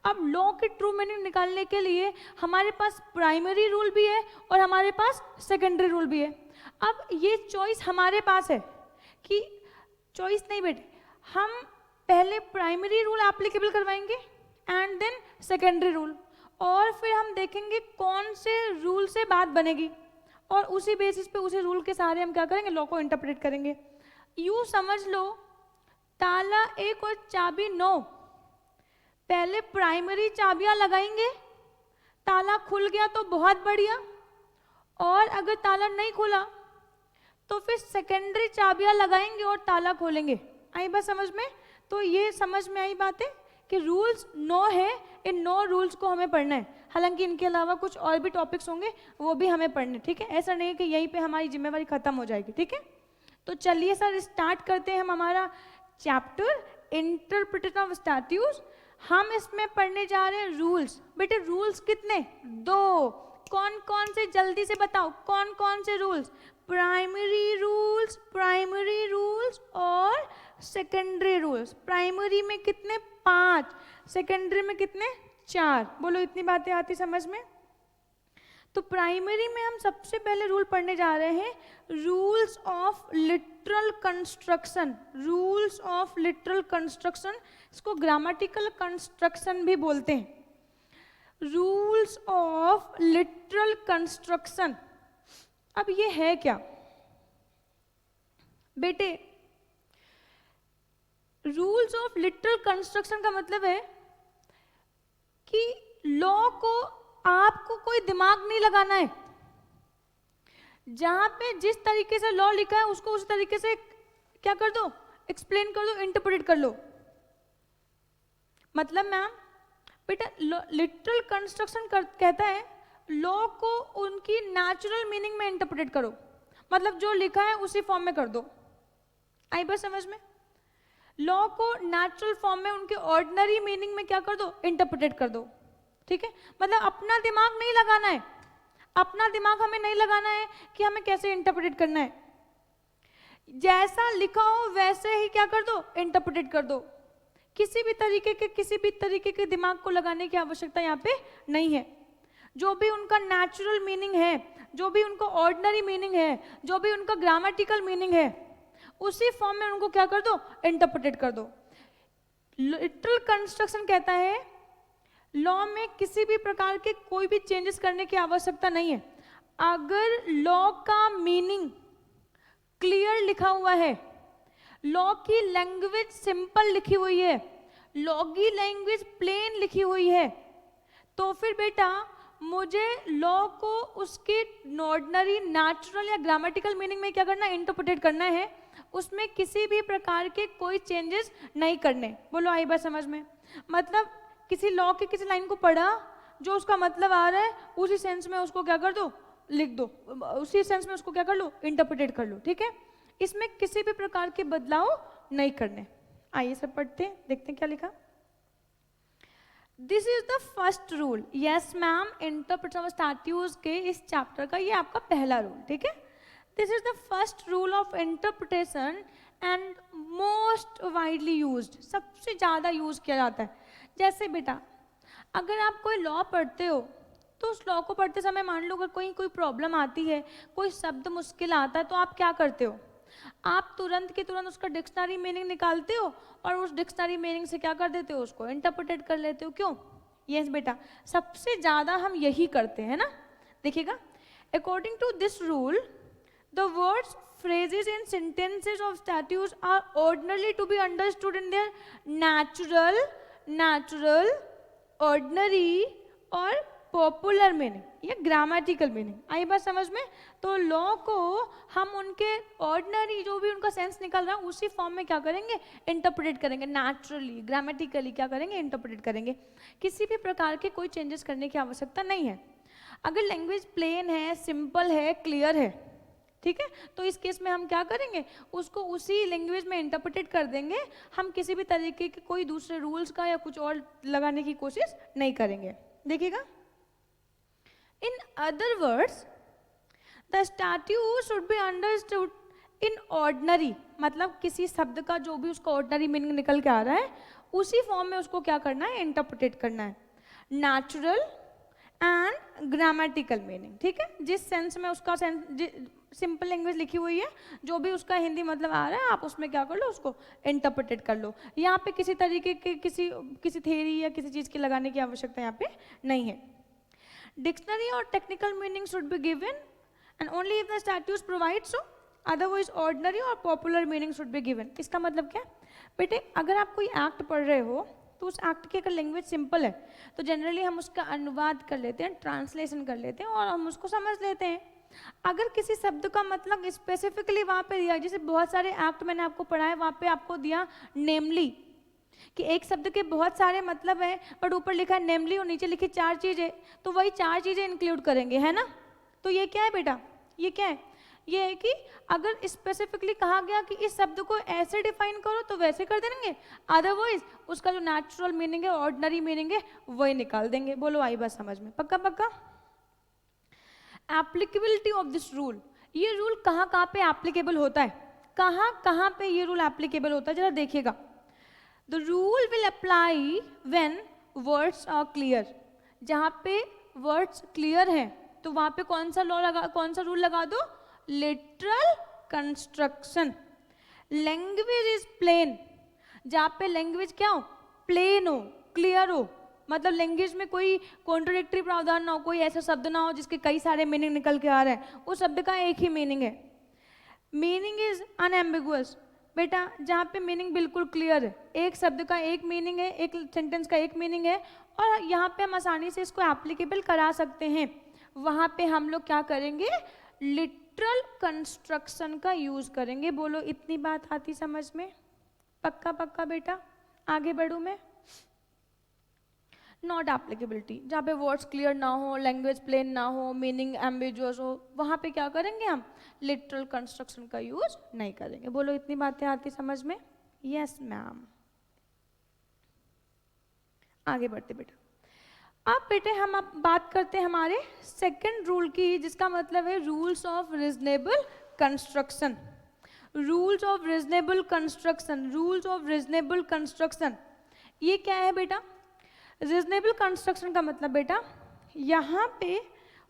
अब लॉ की ट्रू मीनिंग निकालने के लिए हमारे पास प्राइमरी रूल भी है और हमारे पास सेकेंडरी रूल भी है। अब ये चॉइस हमारे पास है कि चॉइस नहीं बेटे, हम पहले प्राइमरी रूल एप्लीकेबल करवाएंगे एंड देन सेकेंडरी रूल, और फिर हम देखेंगे कौन से रूल से बात बनेगी, और उसी बेसिस पे उसी रूल के सहारे हम क्या करेंगे, लॉ को इंटरप्रेट करेंगे। यूँ समझ लो ताला 1 और चाबी 9, पहले प्राइमरी चाबियां लगाएंगे, ताला खुल गया तो बहुत बढ़िया, और अगर ताला नहीं खुला तो फिर सेकेंडरी चाबियां लगाएंगे और ताला खोलेंगे। आई बात समझ में? तो ये समझ में आई बात है कि रूल्स 9 है, इन 9 रूल्स को हमें पढ़ना है। हालांकि इनके अलावा कुछ और भी टॉपिक्स होंगे, वो भी हमें पढ़ने, ठीक है? ऐसा नहीं है कि यहीं पे हमारी जिम्मेवारी खत्म हो जाएगी, ठीक है? तो चलिए सर स्टार्ट करते हैं हम हमारा चैप्टर इंटरप्रिटेशन ऑफ स्टैट्यूट्स। हम इसमें पढ़ने जा रहे हैं रूल्स। बेटे रूल्स कितने? 2। कौन कौन से, जल्दी से बताओ कौन कौन से रूल्स? प्राइमरी रूल्स और सेकेंडरी रूल्स। प्राइमरी में कितने? 5, सेकेंडरी में कितने? 4। बोलो इतनी बातें आती समझ में? तो प्राइमरी में हम सबसे पहले रूल पढ़ने जा रहे हैं, rules of literal construction. Rules of literal construction, इसको ग्रामेटिकल कंस्ट्रक्शन भी बोलते हैं। रूल्स ऑफ लिटरल कंस्ट्रक्शन, अब ये है क्या बेटे? रूल्स ऑफ लिटरल कंस्ट्रक्शन का मतलब है कि लॉ को आपको कोई दिमाग नहीं लगाना है। जहां पे जिस तरीके से लॉ लिखा है उसको उस तरीके से क्या कर दो, एक्सप्लेन कर दो, इंटरप्रेट कर लो। मतलब मैम बेटा लिटरल कंस्ट्रक्शन कहता है लॉ को उनकी नेचुरल मीनिंग में इंटरप्रेट करो। मतलब जो लिखा है उसी फॉर्म में कर दो। आई बात समझ में? लॉ को नेचुरल फॉर्म में उनके ऑर्डिनरी मीनिंग में क्या कर दो, इंटरप्रेट कर दो, ठीक है? मतलब अपना दिमाग नहीं लगाना है, अपना दिमाग हमें नहीं लगाना है कि हमें कैसे इंटरप्रेट करना है। जैसा लिखा हो वैसे ही क्या कर दो, इंटरप्रेट कर दो। किसी भी तरीके के दिमाग को लगाने की आवश्यकता यहाँ पे नहीं है। जो भी उनका नेचुरल मीनिंग है, जो भी उनका ऑर्डिनरी मीनिंग है, जो भी उनका ग्रामेटिकल मीनिंग है, उसी फॉर्म में उनको क्या कर दो, इंटरप्रेट कर दो। लिटरल कंस्ट्रक्शन कहता है लॉ में किसी भी प्रकार के कोई भी चेंजेस करने की आवश्यकता नहीं है। अगर लॉ का मीनिंग क्लियर लिखा हुआ है, लॉ की लैंग्वेज सिंपल लिखी हुई है, लॉ की लैंग्वेज प्लेन लिखी हुई है, तो फिर बेटा मुझे लॉ को उसके ऑर्डिनरी, नेचुरल या ग्रामेटिकल मीनिंग में क्या करना है, इंटरप्रेट करना है, उसमें किसी भी प्रकार के कोई चेंजेस नहीं करने। बोलो आई बात समझ में? मतलब किसी लॉ के किसी लाइन को पढ़ा, जो उसका मतलब आ रहा है उसी सेंस में उसको क्या कर दो, लिख दो, उसी सेंस में उसको क्या कर लो, इंटरप्रेट कर लो, ठीक है। इसमें किसी भी प्रकार के बदलाव नहीं करने। आइए सब पढ़ते हैं, देखते हैं क्या लिखा। This is the first rule. Yes ma'am, interpretation of statutes के इस चैप्टर का ये आपका पहला रूल, ठीक है। This is the first rule of interpretation and most widely used, सबसे ज़्यादा यूज किया जाता है। जैसे बेटा अगर आप कोई लॉ पढ़ते हो तो उस लॉ को पढ़ते समय मान लो अगर कोई प्रॉब्लम आती है, कोई शब्द मुश्किल आता है, तो आप क्या करते हो, आप तुरंत के तुरंत उसका डिक्शनरी मीनिंग निकालते हो और उस डिक्शनरी मीनिंग से क्या कर देते हो, उसको इंटरप्रेट कर लेते हो। क्यों? यस बेटा, सबसे ज़्यादा हम यही करते हैं ना। देखिएगा, according to this rule the words, phrases and sentences of statutes are ordinarily to be understood in their natural, ordinary और पॉपुलर मीनिंग या ग्रामेटिकल मीनिंग। आई बात समझ में? तो लॉ को हम उनके ऑर्डिनरी जो भी उनका सेंस निकल रहा है उसी फॉर्म में क्या करेंगे, इंटरप्रेट करेंगे, नेचुरली ग्रामेटिकली क्या करेंगे, इंटरप्रेट करेंगे। किसी भी प्रकार के कोई चेंजेस करने की आवश्यकता नहीं है। अगर लैंग्वेज प्लेन है, सिंपल है, क्लियर है, ठीक है, तो इस केस में हम क्या करेंगे, उसको उसी लैंग्वेज में इंटरप्रेट कर देंगे। हम किसी भी तरीके के कोई दूसरे रूल्स का या कुछ और लगाने की कोशिश नहीं करेंगे। देखिएगा, in other words the statute should be understood in ordinary, मतलब किसी शब्द का जो भी उसका ऑर्डिनरी मीनिंग निकल के आ रहा है उसी फॉर्म में उसको क्या करना है, इंटरप्रेट करना है। नेचुरल एंड ग्रामेटिकल मीनिंग, ठीक है, जिस सेंस में उसका सिंपल लैंग्वेज लिखी हुई है, जो भी उसका हिंदी मतलब आ रहा है आप उसमें क्या कर लो, उसको इंटरप्रेट कर लो। यहाँ पे किसी तरीके के किसी थ्योरी या किसी चीज़ के लगाने की आवश्यकता यहाँ पे नहीं है। डिक्शनरी और technical meaning should be given and only if the statutes provide so, otherwise ordinary और popular meaning should be given. इसका मतलब क्या बेटे, अगर आप कोई एक्ट पढ़ रहे हो तो उस एक्ट की अगर लैंग्वेज सिंपल है तो जनरली हम उसका अनुवाद कर लेते हैं, ट्रांसलेशन कर लेते हैं और हम उसको समझ लेते हैं। अगर किसी शब्द का मतलब स्पेसिफिकली वहाँ पे दिया, जैसे बहुत सारे एक्ट मैंने आपको पढ़ाए, वहाँ पे आपको दिया नेमली, कि एक शब्द के बहुत सारे मतलब हैं बट ऊपर लिखा है नेमली और नीचे लिखी 4 चीज़ें, तो वही 4 चीज़ें इंक्लूड करेंगे, है ना। तो ये क्या है बेटा, ये क्या है, ये है कि अगर स्पेसिफिकली कहा गया कि इस शब्द को ऐसे डिफाइन करो तो वैसे कर देंगे, अदरवाइज उसका जो नेचुरल मीनिंग है, ऑर्डिनरी मीनिंग है, वही निकाल देंगे। बोलो आई बात समझ में? पक्का पक्का। एप्लीकेबिलिटी ऑफ दिस रूल, ये रूल कहाँ कहाँ पे एप्लीकेबल होता है, कहाँ कहाँ पे ये रूल एप्लीकेबल होता है, जरा देखिएगा। The rule will apply when words are clear, जहाँ पे वर्ड्स क्लियर हैं तो वहाँ पे कौन सा रूल लगा दो, literal construction. Language is plain, जहाँ पे लैंग्वेज क्या हो, प्लेन हो, क्लियर हो, मतलब लैंग्वेज में कोई कॉन्ट्रोडिक्टरी प्रावधान ना हो, कोई ऐसा शब्द ना हो जिसके कई सारे मीनिंग निकल के आ रहे हैं, उस शब्द का एक ही मीनिंग है। मीनिंग इज अनएम्बिगुअस, बेटा जहाँ पे मीनिंग बिल्कुल क्लियर है, एक शब्द का एक मीनिंग है, एक सेंटेंस का एक मीनिंग है और यहाँ पे हम आसानी से इसको एप्लीकेबल करा सकते हैं, वहाँ पे हम लोग क्या करेंगे, लिटरल कंस्ट्रक्शन का यूज करेंगे। बोलो इतनी बात आती समझ में? पक्का पक्का बेटा। आगे बढ़ूँ मैं। नॉट एप्लीकेबिलिटी, जहाँ पे वर्ड्स क्लियर ना हो, लैंग्वेज प्लेन ना हो, मीनिंग एम्बिगुअस हो, वहाँ पे क्या करेंगे हम, लिटरल कंस्ट्रक्शन का यूज नहीं करेंगे। बोलो इतनी बातें आती समझ में? Yes ma'am. आगे बढ़ते बेटा। अब बेटे हम अब बात करते हैं हमारे सेकंड रूल की, जिसका मतलब है rules of reasonable construction. Rules of reasonable construction, rules of reasonable construction, ये क्या है बेटा? रीजनेबल कंस्ट्रक्शन का मतलब बेटा, यहाँ पे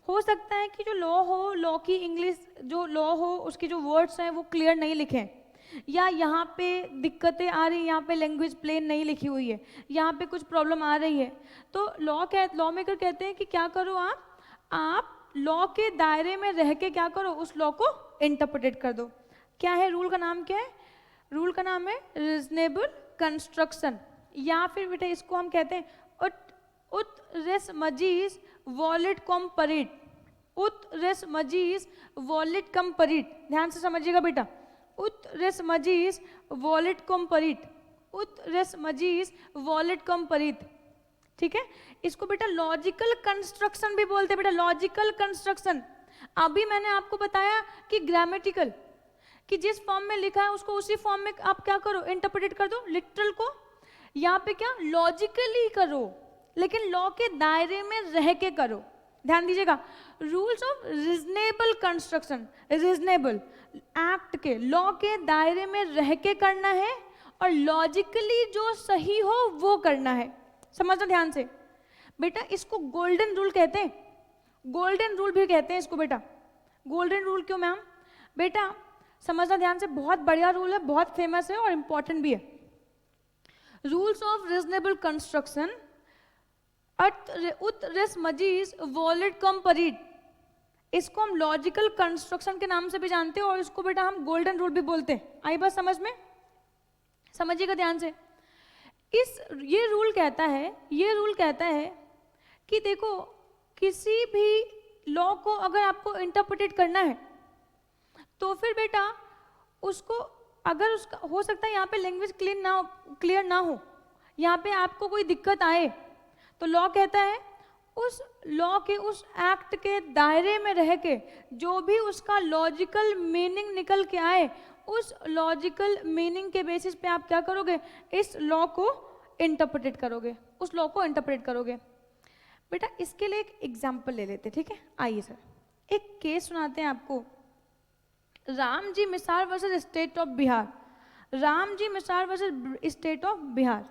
हो सकता है कि जो लॉ हो, लॉ की इंग्लिश जो लॉ हो उसके जो वर्ड्स हैं वो क्लियर नहीं लिखे हैं, या यहाँ पे दिक्कतें आ रही हैं, यहाँ पे लैंग्वेज प्लेन नहीं लिखी हुई है, यहाँ पे कुछ प्रॉब्लम आ रही है, तो लॉ मेकर कहते हैं कि क्या करो आप लॉ के दायरे में रह के क्या करो, उस लॉ को इंटरप्रेट कर दो। क्या है रूल का नाम, क्या है रूल का नाम है रीजनेबल कंस्ट्रक्शन, या फिर बेटा इसको हम कहते हैं ut res magis volet comparit, ut res magis volet comparit, ध्यान से समझिएगा बेटा, ut res magis volet comparit, ut res magis volet comparit, ठीक है। इसको बेटा लॉजिकल कंस्ट्रक्शन भी बोलते हैं बेटा, लॉजिकल कंस्ट्रक्शन। अभी मैंने आपको बताया कि ग्रामेटिकल, कि जिस फॉर्म में लिखा है उसको उसी फॉर्म में आप क्या करो, इंटरप्रेट कर दो, लिटरल को यहाँ पे क्या लॉजिकली करो, लेकिन लॉ के दायरे में रह के करो। ध्यान दीजिएगा, rules of reasonable construction, reasonable act के, लॉ के दायरे में रह के करना है और लॉजिकली जो सही हो वो करना है। समझना ध्यान से बेटा, इसको गोल्डन रूल कहते हैं, गोल्डन रूल भी कहते हैं इसको बेटा। गोल्डन रूल क्यों मैम? बेटा समझना ध्यान से, बहुत बढ़िया रूल है, बहुत फेमस है और इंपॉर्टेंट भी है। Rules of reasonable construction ut res magis volet comparit, इसको हम लॉजिकल कंस्ट्रक्शन के नाम से भी जानते हैं और इसको बेटा हम गोल्डन रूल भी बोलते हैं। आई बात समझ में? समझिएगा ध्यान से। ये रूल कहता है कि देखो किसी भी लॉ को अगर आपको इंटरप्रेट करना है तो फिर बेटा उसको, अगर उसका हो सकता है यहाँ पे लैंग्वेज क्लियर ना हो, यहाँ पे आपको कोई दिक्कत आए, तो लॉ कहता है उस लॉ के, उस एक्ट के दायरे में रह के जो भी उसका लॉजिकल मीनिंग निकल के आए, उस लॉजिकल मीनिंग के बेसिस पे आप क्या करोगे, इस लॉ को इंटरप्रेट करोगे, उस लॉ को इंटरप्रेट करोगे। बेटा इसके लिए एक एग्जाम्पल ले लेते, ठीक है। आइए सर, एक केस सुनाते हैं आपको, Ram ji Misal versus state of Bihar, Ram ji Misal versus state of Bihar.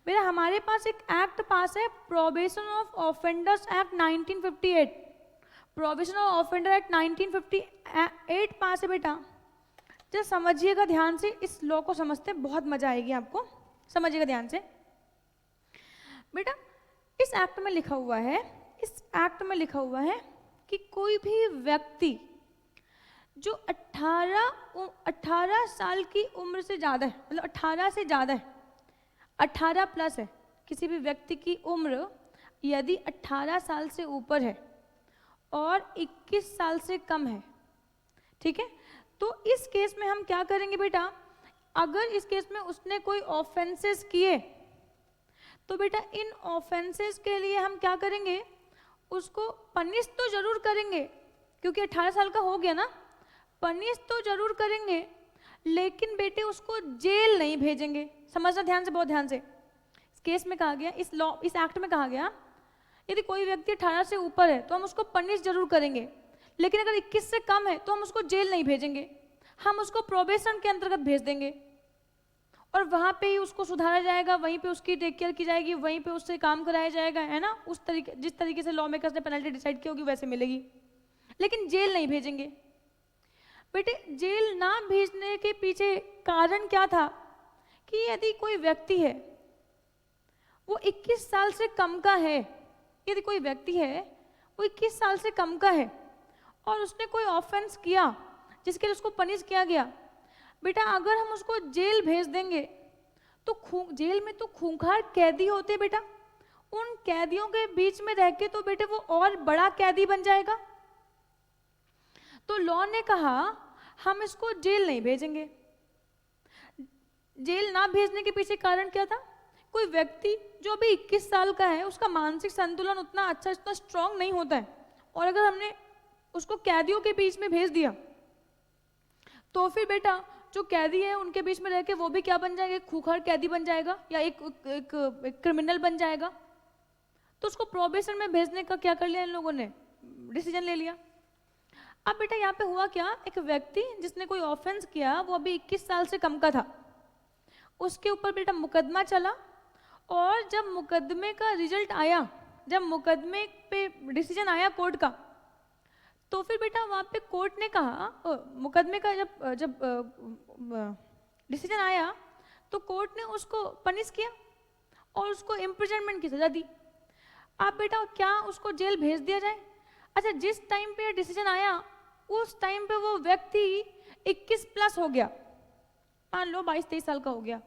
बेटा हमारे पास एक एक्ट पास है, prohibition of offenders act 1958, prohibition of offender act 1958 पास है बेटा। जरा समझिएगा ध्यान से, इस लॉ को समझते बहुत मजा आएगी आपको, समझिएगा ध्यान से बेटा। इस एक्ट में लिखा हुआ है, इस एक्ट में लिखा हुआ है कि कोई भी व्यक्ति जो 18 साल की उम्र से ज़्यादा है, मतलब 18 से ज़्यादा है, 18 प्लस है, किसी भी व्यक्ति की उम्र यदि 18 साल से ऊपर है और 21 साल से कम है, ठीक है, तो इस केस में हम क्या करेंगे बेटा, अगर इस केस में उसने कोई ऑफेंसेस किए तो बेटा इन ऑफेंसेस के लिए हम क्या करेंगे, उसको पनिश तो जरूर करेंगे, क्योंकि 18 साल का हो गया ना, पनिश तो जरूर करेंगे, लेकिन बेटे उसको जेल नहीं भेजेंगे। समझना ध्यान से, बहुत ध्यान से। इस केस में कहा गया, इस एक्ट में कहा गया यदि कोई व्यक्ति 18 से ऊपर है तो हम उसको पनिश जरूर करेंगे, लेकिन अगर 21 से कम है तो हम उसको जेल नहीं भेजेंगे, हम उसको प्रोबेशन के अंतर्गत भेज देंगे और वहाँ पे ही उसको सुधारा जाएगा, वहीं पे उसकी टेक केयर की जाएगी, वहीं पे उससे काम कराया जाएगा, है ना, उस तरीके, जिस तरीके से लॉ मेकर्स ने पेनल्टी डिसाइड की होगी वैसे मिलेगी, लेकिन जेल नहीं भेजेंगे। बेटे जेल ना भेजने के पीछे कारण क्या था कि यदि कोई व्यक्ति है वो 21 साल से कम का है, यदि कोई व्यक्ति है वो 21 साल से कम का है और उसने कोई ऑफेंस किया जिसके लिए उसको पनिश किया गया, बेटा अगर हम उसको जेल भेज देंगे तो जेल में तो खूंखार कैदी होते बेटा, उन कैदियों के बीच में रह के तो बेटे वो और बड़ा कैदी बन जाएगा। तो लॉ ने कहा हम इसको जेल नहीं भेजेंगे। जेल ना भेजने के पीछे कारण क्या था, कोई व्यक्ति जो अभी 21 साल का है उसका मानसिक संतुलन उतना अच्छा, इतना स्ट्रांग नहीं होता है, और अगर हमने उसको कैदियों के बीच में भेज दिया तो फिर बेटा जो कैदी है उनके बीच में रह के वो भी क्या बन जाएगा, एक खूंखार कैदी बन जाएगा या एक क्रिमिनल बन जाएगा। तो उसको प्रोबेशन में भेजने का क्या कर लिया इन लोगों ने, डिसीजन ले लिया। अब बेटा यहाँ पे हुआ क्या, एक व्यक्ति जिसने कोई ऑफेंस किया वो अभी 21 साल से कम का था, उसके ऊपर बेटा मुकदमा चला, और जब मुकदमे का रिजल्ट आया, जब मुकदमे पे डिसीजन आया कोर्ट का, तो फिर बेटा वहाँ पे कोर्ट ने कहा, मुकदमे का जब डिसीजन आया तो कोर्ट ने उसको पनिश किया और उसको इम्प्रिजनमेंट की सजा दी। अब बेटा क्या उसको जेल भेज दिया जाए? अच्छा, जिस टाइम पे डिसीजन आया उस टाइम पे वो व्यक्ति 21 प्लस हो गया, मान लो 22-23 साल का हो गया।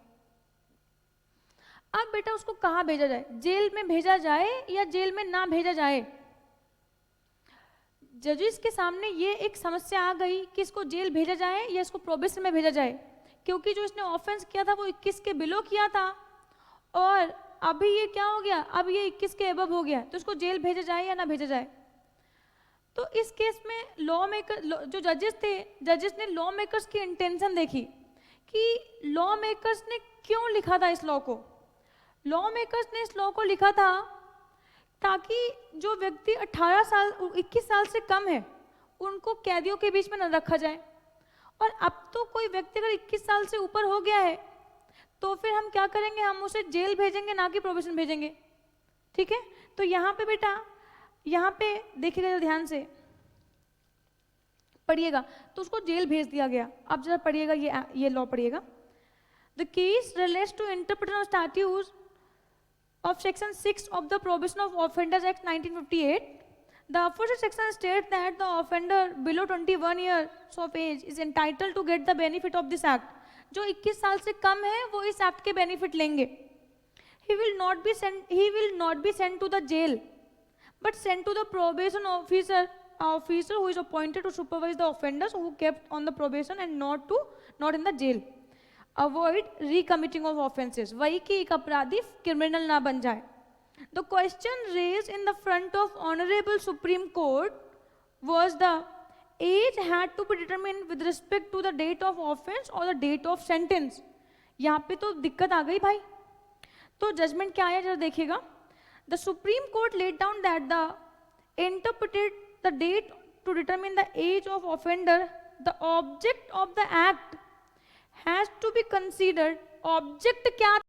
अब बेटा उसको कहाँ भेजा जाए, जेल में भेजा जाए या जेल में ना भेजा जाए? जजेस के सामने ये एक समस्या आ गई कि इसको जेल भेजा जाए या इसको प्रोबेशन में भेजा जाए, क्योंकि जो इसने ऑफेंस किया था वो 21 के बिलो किया था और अभी ये क्या हो गया, अब ये 21 के एबव हो गया, तो इसको जेल भेजा जाए या ना भेजा जाए? तो इस केस में लॉ मेकर, जो जजेस थे, जजेस ने लॉ मेकर्स की इंटेंशन देखी कि लॉ मेकर्स ने क्यों लिखा था इस लॉ को। लॉ मेकर्स ने इस लॉ को लिखा था ताकि जो व्यक्ति 18 साल 21 साल से कम है उनको कैदियों के बीच में न रखा जाए, और अब तो कोई व्यक्ति अगर 21 साल से ऊपर हो गया है तो फिर हम क्या करेंगे, हम उसे जेल भेजेंगे ना कि प्रोबेशन भेजेंगे। ठीक है, तो यहाँ पे बेटा, यहाँ पे देखिएगा ध्यान से पढ़िएगा, तो उसको जेल भेज दिया गया। अब जरा पढ़िएगा ये लॉ पढ़िएगा। The case relates to interpretation of statutes of section 6 of the Prohibition of Offenders Act 1958. The aforesaid section states that the offender below 21 years of age is entitled to get the benefit of this act. जो 21 साल से कम है वो इस act के benefit लेंगे। He will not be sent to the jail, but sent to the probation officer who is appointed to supervise the offenders who kept on the probation and not in the jail. Avoid recommitting of offences, वही कि एक अपराधी criminal ना बन जाए। The question raise in the front of honourable supreme court was the age had to be determine with respect to the date of offence और the date of sentence. यहाँ पे तो दिक्कत आ गई भाई, तो जजमेंट क्या आया जरा देखिएगा। The Supreme Court laid down that the interpreted the date to determine the age of offender, the object of the act has to be considered। Object क्या